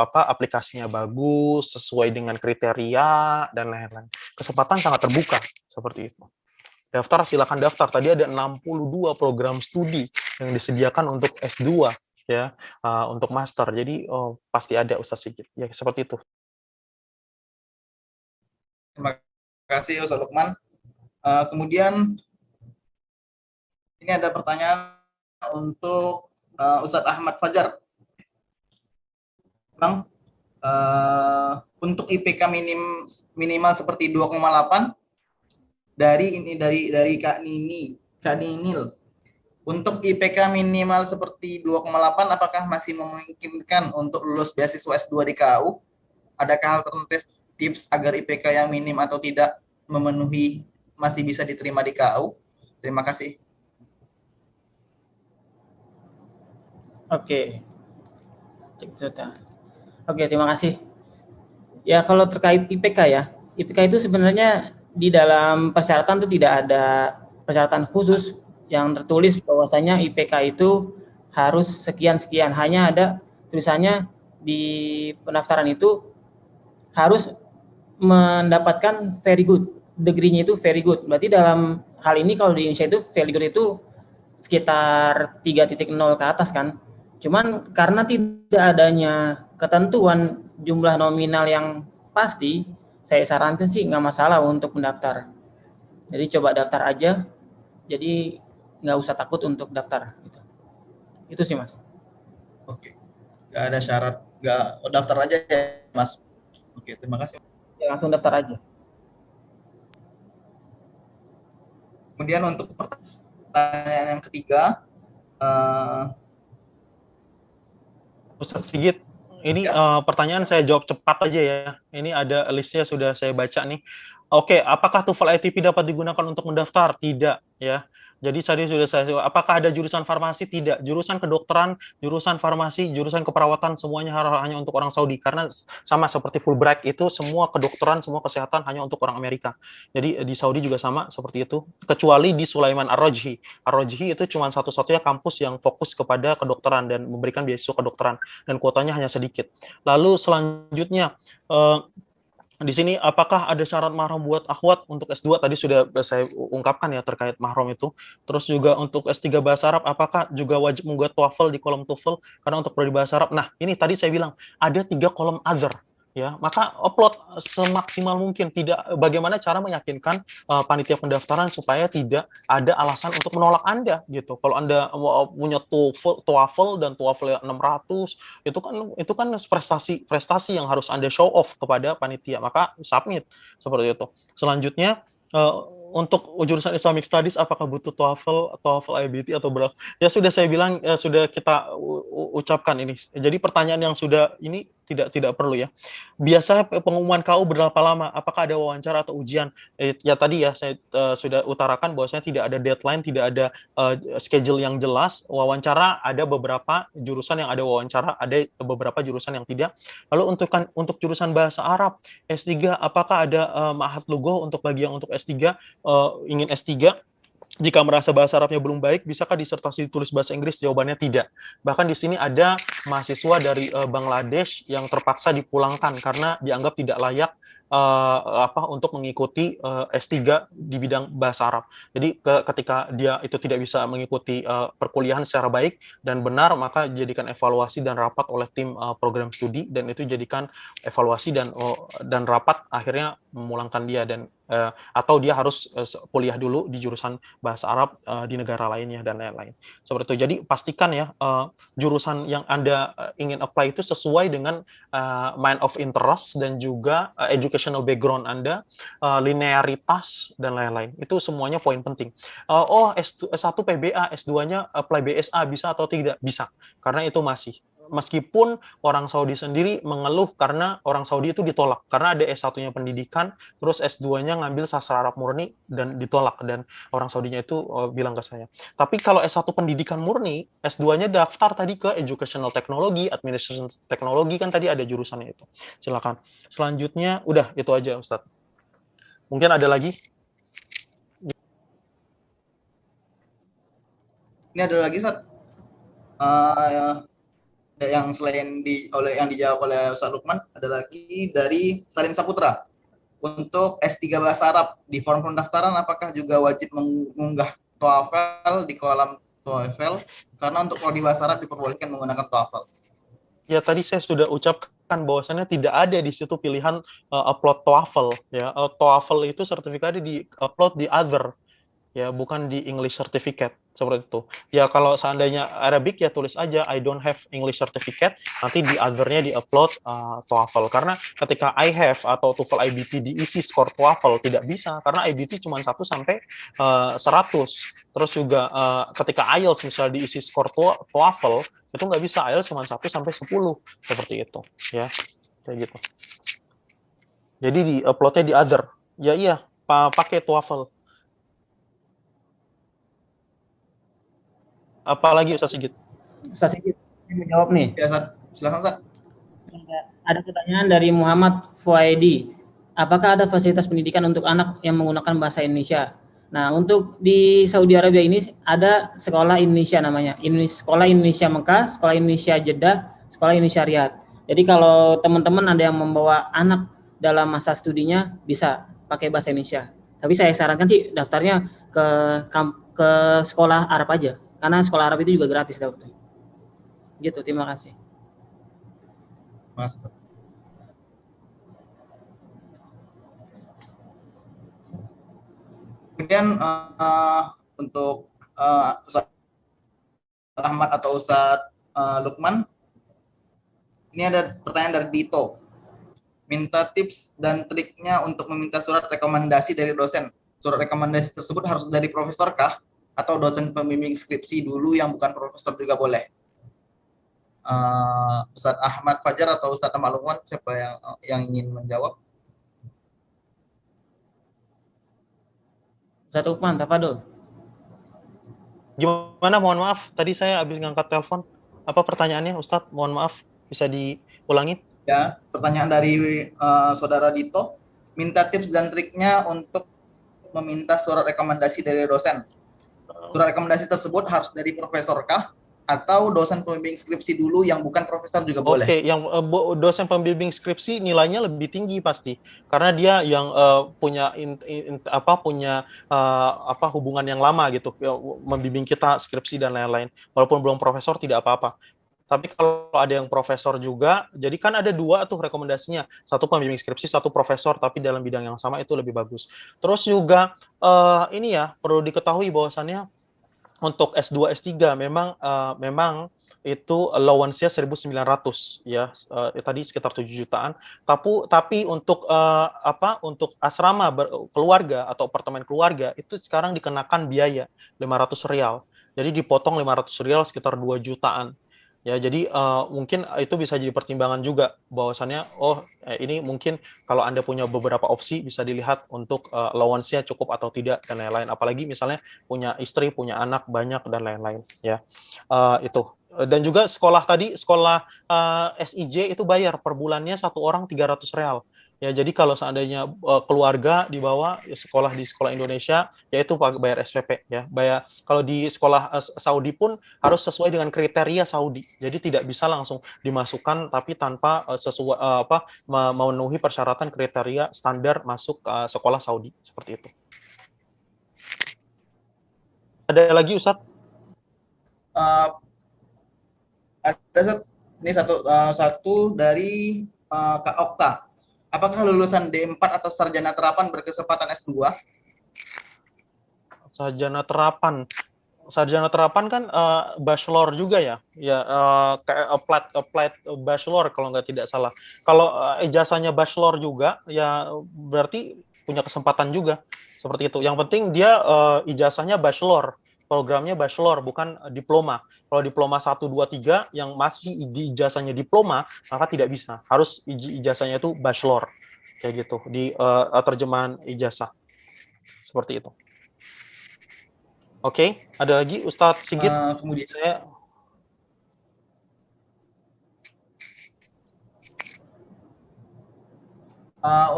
Speaker 6: aplikasinya bagus, sesuai dengan kriteria dan lain-lain. Kesempatan sangat terbuka seperti itu. Daftar, silakan daftar. Tadi ada 62 program studi yang disediakan untuk S2 ya, untuk master. Jadi pasti ada Ustaz Sigit. Ya seperti itu.
Speaker 1: Terima kasih Ustaz Lukman. Kemudian ini ada pertanyaan untuk Ustadz Ahmad Fajar. Bang, untuk IPK minimal seperti 2,8 dari Kak Ninil. Untuk IPK minimal seperti 2,8 apakah masih memungkinkan untuk lulus beasiswa S2 di KU? Adakah alternatif tips agar IPK yang minim atau tidak memenuhi masih bisa diterima di KU? Terima kasih.
Speaker 3: Oke. Oke, terima kasih. Ya, kalau terkait IPK ya, IPK itu sebenarnya di dalam persyaratan itu tidak ada persyaratan khusus yang tertulis bahwasanya IPK itu harus sekian-sekian. Hanya ada tulisannya di pendaftaran itu harus mendapatkan very good. Degree-nya itu very good. Berarti dalam hal ini kalau di Indonesia itu very good itu sekitar 3.0 ke atas kan. Cuman karena tidak adanya ketentuan jumlah nominal yang pasti, saya sarankan sih nggak masalah untuk mendaftar. Jadi coba daftar aja. Jadi nggak usah takut untuk daftar. Gitu. Itu sih Mas.
Speaker 1: Oke, nggak ada syarat, nggak daftar aja ya Mas. Oke, terima kasih.
Speaker 3: Ya, langsung daftar aja.
Speaker 1: Kemudian untuk pertanyaan yang ketiga,
Speaker 6: Ustadz Sigit, ini pertanyaan saya jawab cepat aja ya. Ini ada listnya sudah saya baca nih. Oke, apakah TOEFL ITP dapat digunakan untuk mendaftar? Tidak, ya. Jadi tadi sudah saya, apakah ada jurusan farmasi? Tidak. Jurusan kedokteran, jurusan farmasi, jurusan keperawatan semuanya hanya untuk orang Saudi karena sama seperti Fulbright itu semua kedokteran, semua kesehatan hanya untuk orang Amerika. Jadi di Saudi juga sama seperti itu. Kecuali di Sulaiman Ar-Rajhi. Ar-Rajhi itu cuma satu-satunya kampus yang fokus kepada kedokteran dan memberikan beasiswa kedokteran dan kuotanya hanya sedikit. Lalu selanjutnya di sini apakah ada syarat mahram buat akhwat untuk S2? Tadi sudah saya ungkapkan ya terkait mahram itu. Terus juga untuk S3 bahasa Arab apakah juga wajib membuat TOEFL di kolom TOEFL karena untuk prodi bahasa Arab. Nah, ini tadi saya bilang ada 3 kolom other ya. Maka upload semaksimal mungkin. Tidak bagaimana cara meyakinkan panitia pendaftaran supaya tidak ada alasan untuk menolak Anda gitu. Kalau Anda punya TOEFL dan TOEFL 600 itu kan prestasi yang harus Anda show off kepada panitia, maka submit seperti itu. Selanjutnya untuk jurusan Islamic Studies apakah butuh TOEFL IBT atau berapa? Ya sudah saya bilang sudah kita ucapkan ini. Jadi pertanyaan yang sudah ini tidak perlu ya. Biasanya pengumuman KU berapa lama? Apakah ada wawancara atau ujian? Ya tadi ya saya sudah utarakan bahwasanya tidak ada deadline, tidak ada schedule yang jelas. Wawancara ada beberapa jurusan yang ada wawancara, ada beberapa jurusan yang tidak. Lalu untuk jurusan bahasa Arab S3 apakah ada ma'had lughoh untuk bagi yang untuk S3 ingin S3? Jika merasa bahasa Arabnya belum baik, bisakah disertasi ditulis bahasa Inggris? Jawabannya tidak. Bahkan di sini ada mahasiswa dari Bangladesh yang terpaksa dipulangkan karena dianggap tidak layak untuk mengikuti S3 di bidang bahasa Arab. Jadi ketika dia itu tidak bisa mengikuti perkuliahan secara baik dan benar, maka jadikan evaluasi dan rapat oleh tim program studi dan itu jadikan evaluasi dan rapat akhirnya memulangkan dia dan atau dia harus kuliah dulu di jurusan bahasa Arab di negara lainnya dan lain-lain. Seperti itu. Jadi pastikan ya jurusan yang Anda ingin apply itu sesuai dengan mind of interest dan juga educational background Anda, linearitas dan lain-lain. Itu semuanya poin penting. S1 PBA, S2-nya apply BSA bisa atau tidak? Bisa. Karena itu masih. Meskipun orang Saudi sendiri mengeluh karena orang Saudi itu ditolak karena ada S1-nya pendidikan, terus S2-nya ngambil sastra Arab murni dan ditolak dan orang Saudinya itu bilang ke saya. Tapi kalau S1 pendidikan murni, S2-nya daftar tadi ke educational technology, administration technology kan tadi ada jurusannya itu. Silakan. Selanjutnya udah itu aja Ustadz. Mungkin ada lagi?
Speaker 1: Ini ada lagi Ustadz. Yang selain yang dijawab oleh Ustaz Lukman, ada lagi dari Salim Saputra. Untuk S3 bahasa Arab di form pendaftaran apakah juga wajib mengunggah TOEFL di kolom TOEFL? Karena untuk prodi bahasa Arab diperbolehkan menggunakan TOEFL.
Speaker 6: Ya tadi saya sudah ucapkan bahwasannya tidak ada di situ pilihan upload TOEFL ya. TOEFL itu sertifikatnya di upload di other ya, bukan di English certificate seperti itu. Ya kalau seandainya Arabic ya tulis aja I don't have English certificate, nanti di other-nya di-upload TOEFL. Karena ketika I have atau TOEFL IBT diisi skor TOEFL tidak bisa, karena IBT cuma 1 sampai 100. Terus juga ketika IELTS misalnya diisi skor TOEFL, itu nggak bisa, IELTS cuma 1 sampai 10 seperti itu, ya kayak gitu. Jadi di-upload-nya di other. Ya iya, pakai TOEFL. Apalagi Ustaz Sigit?
Speaker 3: Ustaz Sigit, saya menjawab nih.
Speaker 1: Ya, Ustaz. Silakan, Ustaz.
Speaker 3: Ada pertanyaan dari Muhammad Fuaidi. Apakah ada fasilitas pendidikan untuk anak yang menggunakan bahasa Indonesia? Nah, untuk di Saudi Arabia ini ada sekolah Indonesia namanya. Sekolah Indonesia Mekah, sekolah Indonesia Jeddah, sekolah Indonesia Riyadh. Jadi kalau teman-teman ada yang membawa anak dalam masa studinya bisa pakai bahasa Indonesia. Tapi saya sarankan sih daftarnya ke sekolah Arab aja. Karena sekolah Arab itu juga gratis daftarnya. Gitu, terima kasih.
Speaker 1: Mas. Kemudian untuk Ustaz Ahmad atau Ustaz Lukman, ini ada pertanyaan dari Dito. Minta tips dan triknya untuk meminta surat rekomendasi dari dosen. Surat rekomendasi tersebut harus dari profesor kah? Atau dosen pembimbing skripsi dulu yang bukan profesor juga boleh? Ustaz Ahmad Fajar atau Ustaz Ahmad Lukman, siapa yang ingin menjawab?
Speaker 3: Ustaz Lukman, Tafadol.
Speaker 6: Gimana? Mohon maaf, tadi saya habis ngangkat telepon. Apa pertanyaannya, Ustadz? Mohon maaf, bisa diulangi?
Speaker 1: Ya, pertanyaan dari Saudara Dito. Minta tips dan triknya untuk meminta surat rekomendasi dari dosen. Surat rekomendasi tersebut harus dari profesor kah? Atau dosen pembimbing skripsi dulu yang bukan profesor juga boleh?
Speaker 6: Oke, yang dosen pembimbing skripsi nilainya lebih tinggi pasti, karena dia yang punya hubungan yang lama gitu, membimbing kita skripsi dan lain-lain. Walaupun belum profesor tidak apa-apa. Tapi kalau ada yang profesor juga, jadi kan ada 2 tuh rekomendasinya, satu pembimbing skripsi, satu profesor, tapi dalam bidang yang sama itu lebih bagus. Terus juga ini ya perlu diketahui bahwasannya untuk S2, S3 memang itu allowance-nya 1.900 ya, tadi sekitar 7 jutaan. Tapi untuk untuk asrama keluarga atau apartemen keluarga itu sekarang dikenakan biaya 500 rial. Jadi dipotong 500 rial sekitar 2 jutaan. Ya, jadi mungkin itu bisa jadi pertimbangan juga bahwasannya ini mungkin kalau Anda punya beberapa opsi bisa dilihat untuk allowance-nya cukup atau tidak dan lain-lain. Apalagi misalnya punya istri, punya anak banyak dan lain-lain ya. Itu. Dan juga sekolah SIJ itu bayar per bulannya satu orang 300 real. Ya, jadi kalau seandainya keluarga dibawa sekolah di sekolah Indonesia, yaitu bayar SPP ya. Bayar kalau di sekolah Saudi pun harus sesuai dengan kriteria Saudi. Jadi tidak bisa langsung dimasukkan tapi tanpa sesuai memenuhi persyaratan kriteria standar masuk sekolah Saudi seperti itu. Ada lagi Ustadz?
Speaker 1: Ada ini satu dari Kak Okta. Apakah lulusan D4 atau sarjana terapan berkesempatan S2?
Speaker 6: Sarjana terapan kan bachelor juga ya, kayak applied bachelor kalau tidak salah. Kalau ijazahnya bachelor juga, ya berarti punya kesempatan juga seperti itu. Yang penting dia ijazahnya bachelor, programnya bachelor bukan diploma. Kalau diploma 1, 2, 3 yang masih di ijazahnya diploma, maka tidak bisa. Harus ijazahnya itu bachelor. Kayak gitu di terjemahan ijazah. Seperti itu. Oke, ada lagi Ustadz Sigit?
Speaker 1: Kemudian
Speaker 6: Saya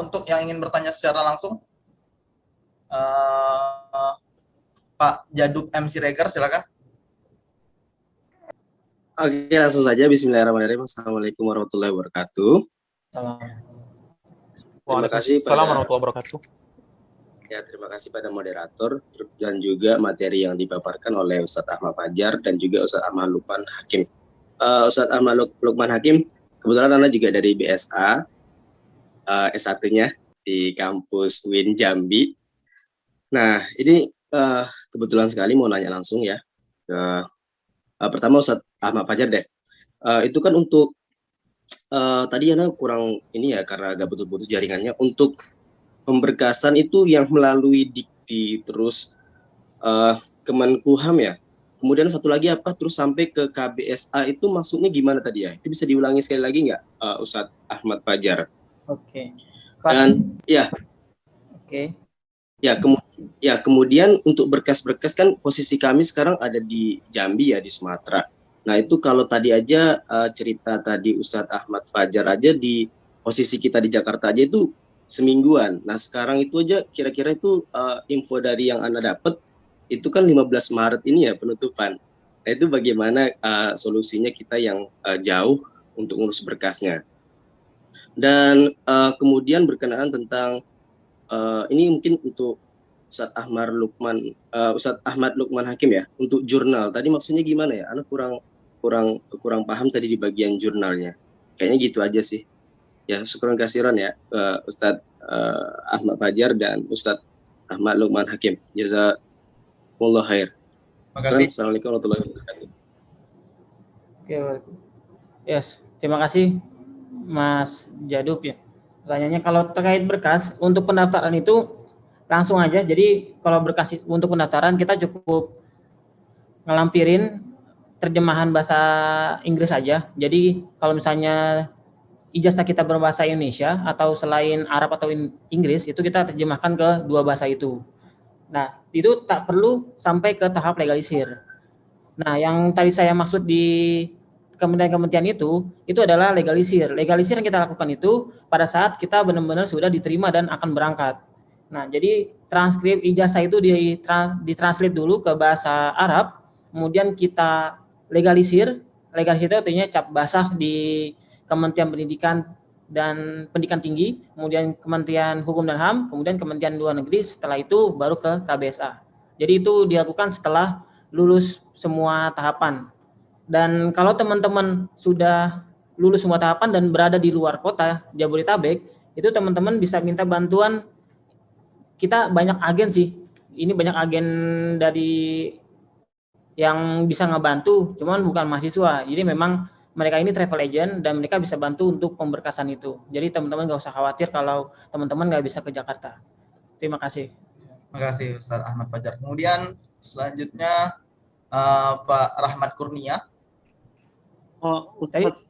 Speaker 1: untuk yang ingin bertanya secara langsung, Pak Jaduk MC Regar, silakan.
Speaker 10: Oke, langsung saja. Bismillahirrahmanirrahim. Assalamualaikum warahmatullahi wabarakatuh. Terima kasih
Speaker 6: warahmatullahi wabarakatuh.
Speaker 10: Ya, terima kasih pada moderator dan juga materi yang dipaparkan oleh Ustadz Ahmad Fajar dan juga Ustadz Ahmad Lukman Hakim. Ustadz Ahmad Lukman Hakim, kebetulan Anda juga dari BSA, S1-nya di kampus UIN Jambi. Nah, ini kebetulan sekali mau nanya langsung ya ke pertama Ustadz Ahmad Fajar deh. Itu kan untuk tadi Yana kurang ini ya karena agak putus-putus jaringannya. Untuk pemberkasan itu yang melalui Dikti terus Kemenkumham ya. Kemudian satu lagi apa terus sampai ke KBSA itu maksudnya gimana tadi ya? Itu bisa diulangi sekali lagi nggak, Ustadz Ahmad Fajar?
Speaker 3: Oke.
Speaker 10: Dan ya.
Speaker 3: Oke.
Speaker 10: Ya, kemudian untuk berkas-berkas kan posisi kami sekarang ada di Jambi ya, di Sumatera. Nah itu kalau tadi aja cerita tadi Ustadz Ahmad Fajar aja di posisi kita di Jakarta aja itu semingguan. Nah sekarang itu aja kira-kira itu info dari yang Anda dapat itu kan 15 Maret ini ya penutupan. Nah itu bagaimana solusinya kita yang jauh untuk ngurus berkasnya. Dan kemudian berkenaan tentang ini mungkin untuk Ustadz Ahmad Lukman Hakim ya, untuk jurnal. Tadi maksudnya gimana ya? Anak kurang paham tadi di bagian jurnalnya. Kayaknya gitu aja sih. Ya, syukuran kasiran ya Ustadz Ahmad Fajar dan Ustadz Ahmad Lukman Hakim. Jazakumullah khair.
Speaker 1: Terima kasih.
Speaker 10: Assalamualaikum warahmatullahi wabarakatuh.
Speaker 3: Oke, yes, terima kasih Mas Jadub ya. Pertanyaannya kalau terkait berkas untuk pendaftaran itu langsung aja. Jadi kalau berkas untuk pendaftaran kita cukup ngelampirin terjemahan bahasa Inggris aja. Jadi kalau misalnya ijazah kita berbahasa Indonesia atau selain Arab atau Inggris itu kita terjemahkan ke dua bahasa itu. Nah, itu tak perlu sampai ke tahap legalisir. Nah, yang tadi saya maksud di kementerian-kementerian itu adalah legalisir. Legalisir yang kita lakukan itu pada saat kita benar-benar sudah diterima dan akan berangkat. Nah, jadi transkrip ijazah itu ditranslate dulu ke bahasa Arab, kemudian kita legalisir. Legalisir itu artinya cap basah di Kementerian Pendidikan dan Pendidikan Tinggi, kemudian Kementerian Hukum dan HAM, kemudian Kementerian Luar Negeri, setelah itu baru ke KBSA. Jadi itu dilakukan setelah lulus semua tahapan. Dan kalau teman-teman sudah lulus semua tahapan dan berada di luar kota Jabodetabek, itu teman-teman bisa minta bantuan. Kita banyak agen sih. Ini banyak agen dari yang bisa ngebantu, cuman bukan mahasiswa. Jadi memang mereka ini travel agent dan mereka bisa bantu untuk pemberkasan itu. Jadi teman-teman nggak usah khawatir kalau teman-teman nggak bisa ke Jakarta. Terima kasih.
Speaker 1: Terima kasih Ustadz Ahmad Fajar. Kemudian selanjutnya Pak Rahmat Kurnia.
Speaker 6: Ustadz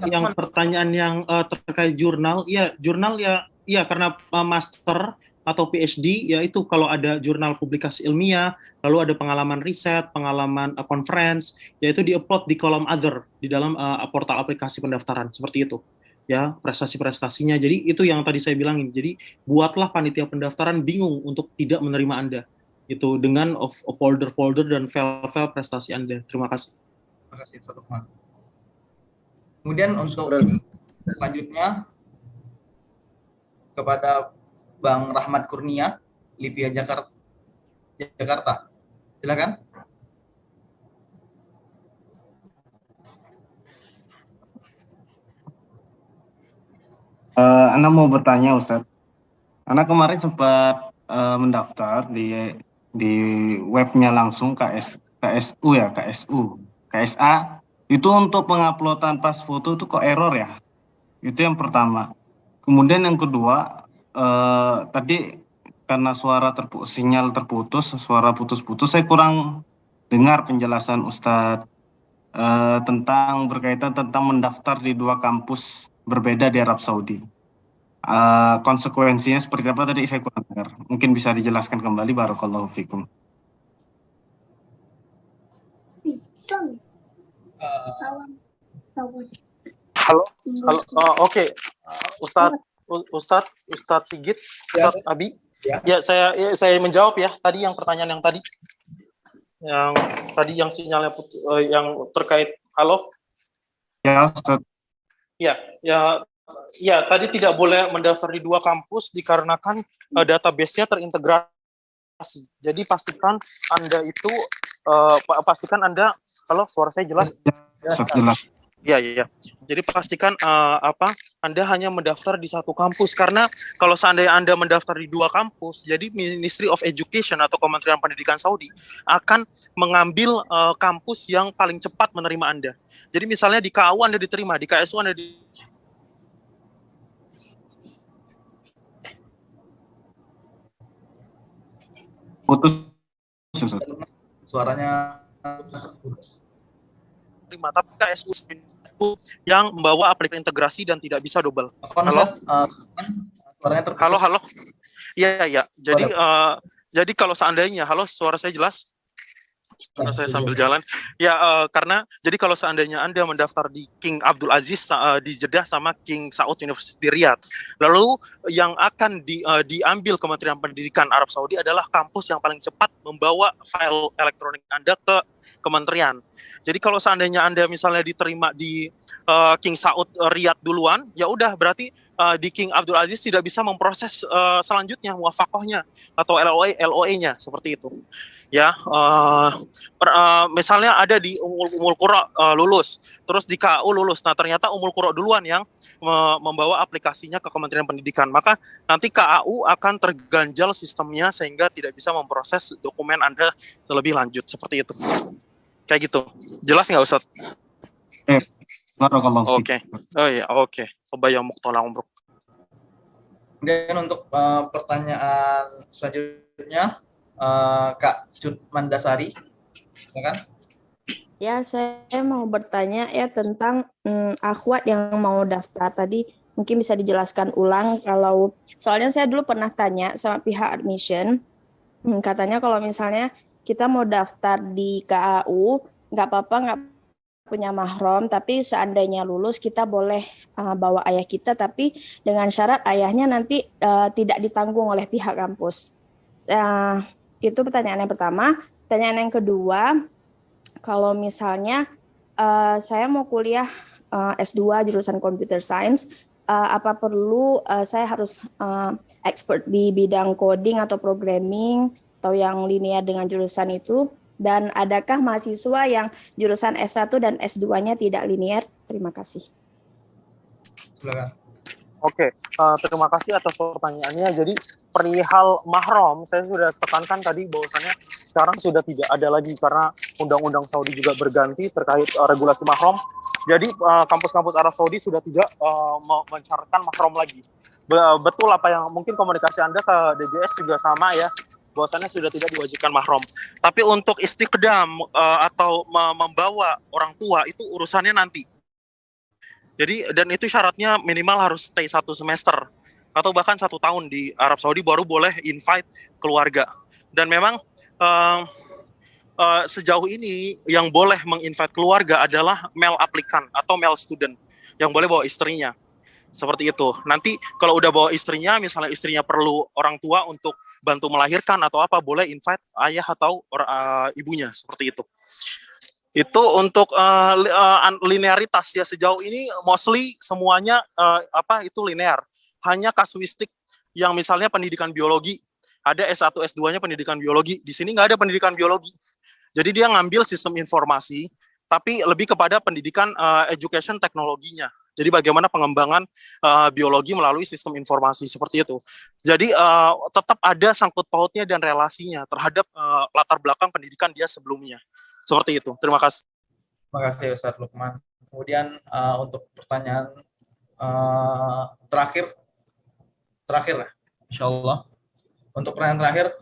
Speaker 6: yang pertanyaan yang terkait jurnal, ya karena master atau PhD, ya itu kalau ada jurnal publikasi ilmiah, lalu ada pengalaman riset, pengalaman conference, yaitu di-upload di kolom other di dalam portal aplikasi pendaftaran seperti itu. Ya, prestasi-prestasinya. Jadi itu yang tadi saya bilangin. Jadi buatlah panitia pendaftaran bingung untuk tidak menerima Anda. Itu dengan folder-folder dan file-file prestasi Anda. Terima kasih.
Speaker 1: Terima kasih Ustadz Lukman. Kemudian untuk selanjutnya kepada Bang Rahmat Kurnia, Lipia Jakarta. Silakan.
Speaker 2: Ana mau bertanya Ustadz. Ana kemarin sempat mendaftar di webnya langsung KSA. Itu untuk penguploadan pas foto itu kok error ya? Itu yang pertama. Kemudian yang kedua, tadi karena sinyal terputus, suara putus-putus, saya kurang dengar penjelasan Ustadz berkaitan tentang mendaftar di dua kampus berbeda di Arab Saudi. Konsekuensinya seperti apa tadi saya kurang dengar. Mungkin bisa dijelaskan kembali, barakallahu fikum.
Speaker 6: Halo, oke. Ustadz Sigit, Ustadz Abi. Ya, saya menjawab ya tadi yang pertanyaan yang tadi. Yang sinyalnya yang terkait halo.
Speaker 2: Ya, Ustadz.
Speaker 6: Ya, tadi tidak boleh mendaftar di dua kampus dikarenakan database-nya terintegrasi. Jadi pastikan Anda halo, suara saya jelas?
Speaker 2: Jelas.
Speaker 6: Ya. Jadi pastikan Anda hanya mendaftar di satu kampus, karena kalau seandainya Anda mendaftar di 2 kampus, jadi Ministry of Education atau Kementerian Pendidikan Saudi akan mengambil kampus yang paling cepat menerima Anda. Jadi misalnya di KAU Anda diterima, di KSU Anda
Speaker 2: Putus.
Speaker 1: Suaranya
Speaker 6: terima, tapi KSU yang membawa aplikasi integrasi dan tidak bisa double.
Speaker 1: Halo? Suaranya terputus.
Speaker 6: Halo. Iya. Jadi kalau seandainya, halo, suara saya jelas? Karena saya sambil jalan. Ya, karena jadi kalau seandainya Anda mendaftar di King Abdul Aziz di Jeddah sama King Saud University Riyadh, lalu yang akan diambil Kementerian Pendidikan Arab Saudi adalah kampus yang paling cepat membawa file elektronik Anda ke kementerian. Jadi kalau seandainya Anda misalnya diterima di King Saud Riyadh duluan, ya udah berarti di King Abdul Aziz tidak bisa memproses selanjutnya muafakohnya atau LOE-nya seperti itu. Ya, misalnya ada di Ummul Qura lulus, terus di KU lulus. Nah, ternyata Ummul Qura duluan yang membawa aplikasinya ke Kementerian Pendidikan. Maka nanti KAU akan terganjal sistemnya sehingga tidak bisa memproses dokumen Anda lebih lanjut seperti itu. Kayak gitu. Jelas nggak, Ustadz? Oke. Oh iya, oke. Kebayang tolong, Bro.
Speaker 1: Kemudian untuk pertanyaan selanjutnya, Kak Cut Mandasari, silakan.
Speaker 11: Ya, saya mau bertanya ya tentang akhwat yang mau daftar tadi. Mungkin bisa dijelaskan ulang kalau soalnya saya dulu pernah tanya sama pihak admission, katanya kalau misalnya kita mau daftar di KAU, nggak apa-apa, nggak punya mahram, tapi seandainya lulus kita boleh bawa ayah kita, tapi dengan syarat ayahnya nanti tidak ditanggung oleh pihak kampus. Itu pertanyaan yang pertama. Pertanyaan yang kedua, kalau misalnya saya mau kuliah S2 jurusan Computer Science, apa perlu saya harus expert di bidang coding atau programming atau yang linear dengan jurusan itu? Dan adakah mahasiswa yang jurusan S1 dan S2-nya tidak linear? Terima kasih.
Speaker 1: Silakan.
Speaker 6: Oke, terima kasih atas pertanyaannya. Jadi perihal mahram, saya sudah tekankan tadi bahwasannya sekarang sudah tidak ada lagi karena undang-undang Saudi juga berganti terkait regulasi mahram. Jadi kampus-kampus Arab Saudi sudah tidak mencaratkan mahram lagi. Betul apa yang mungkin komunikasi Anda ke DJS juga sama ya, bahwasannya sudah tidak diwajibkan mahram. Tapi untuk istiqdam atau membawa orang tua itu urusannya nanti. Jadi dan itu syaratnya minimal harus stay 1 semester atau bahkan 1 tahun di Arab Saudi baru boleh invite keluarga. Dan memang sejauh ini yang boleh menginvite keluarga adalah male aplikan atau male student yang boleh bawa istrinya. Seperti itu. Nanti kalau udah bawa istrinya, misalnya istrinya perlu orang tua untuk bantu melahirkan atau apa, boleh invite ayah atau ibunya, seperti itu. Itu untuk linearitas ya, sejauh ini mostly semuanya itu linear. Hanya kasuistik yang misalnya pendidikan biologi, ada S1 S2-nya pendidikan biologi. Di sini nggak ada pendidikan biologi. Jadi dia ngambil sistem informasi, tapi lebih kepada pendidikan education teknologinya. Jadi bagaimana pengembangan biologi melalui sistem informasi seperti itu. Jadi tetap ada sangkut pautnya dan relasinya terhadap latar belakang pendidikan dia sebelumnya. Seperti itu. Terima kasih.
Speaker 1: Terima kasih Ustadz Lukman. Kemudian untuk pertanyaan terakhir insya Allah. Untuk pertanyaan terakhir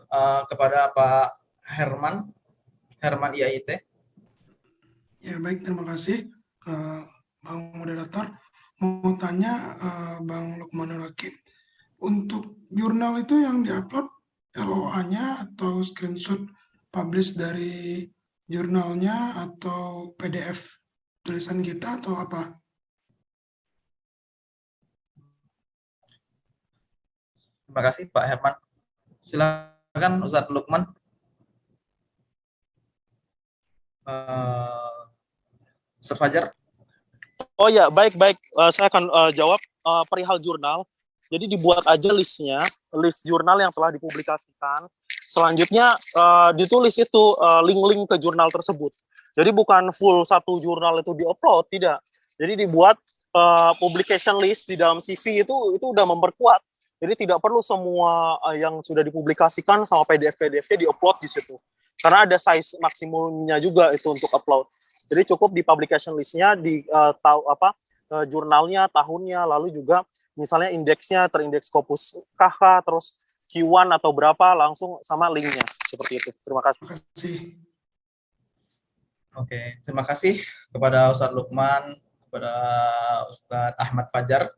Speaker 1: kepada Pak Herman IAIT.
Speaker 12: Ya baik, terima kasih Bang Moderator. Mau tanya Bang Lukmanul Hakim, untuk jurnal itu yang diupload LOA-nya atau screenshot publish dari jurnalnya atau PDF tulisan kita atau apa?
Speaker 1: Terima kasih Pak Herman. Silakan Ustadz Lukman. Ustadz Fajar.
Speaker 6: Oh ya, baik. Saya akan jawab perihal jurnal. Jadi dibuat aja list jurnal yang telah dipublikasikan. Selanjutnya ditulis itu link-link ke jurnal tersebut. Jadi bukan full satu jurnal itu diupload, tidak. Jadi dibuat publication list di dalam CV itu udah memperkuat. Jadi tidak perlu semua yang sudah dipublikasikan sama PDF-nya diupload di situ. Karena ada size maksimumnya juga itu untuk upload. Jadi cukup di publication list-nya, di jurnalnya, tahunnya, lalu juga misalnya indeksnya terindeks Scopus KH, terus Q1 atau berapa, langsung sama linknya. Seperti itu. Terima kasih.
Speaker 1: Oke, terima kasih kepada Ustadz Lukman, kepada Ustadz Ahmad Fajar.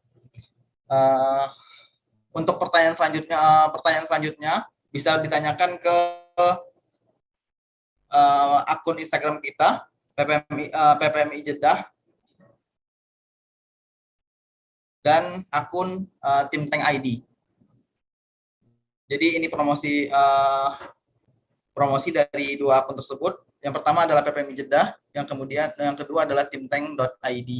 Speaker 1: Untuk pertanyaan selanjutnya bisa ditanyakan ke akun Instagram kita PPMI Jeddah dan akun Tim Tank ID. Jadi ini promosi dari dua akun tersebut. Yang pertama adalah PPMI Jeddah, yang kedua adalah timtank.id.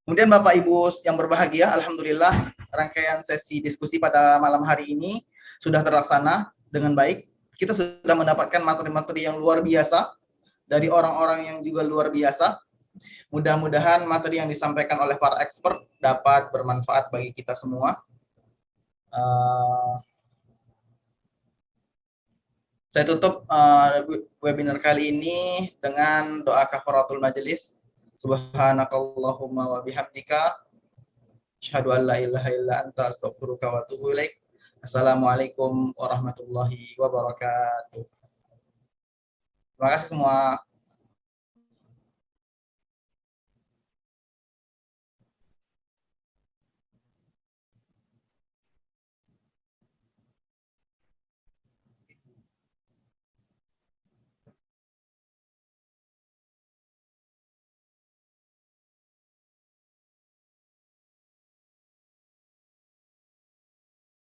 Speaker 1: Kemudian Bapak Ibu yang berbahagia, alhamdulillah rangkaian sesi diskusi pada malam hari ini sudah terlaksana dengan baik. Kita sudah mendapatkan materi-materi yang luar biasa dari orang-orang yang juga luar biasa. Mudah-mudahan materi yang disampaikan oleh para expert dapat bermanfaat bagi kita semua. Saya tutup webinar kali ini dengan doa kafaratul majelis. Subhanakallahumma wa bihamdika asyhadu an la ilaha illa anta astaghfiruka wa atubu ilaik. Assalamualaikum warahmatullahi wabarakatuh. Terima kasih semua.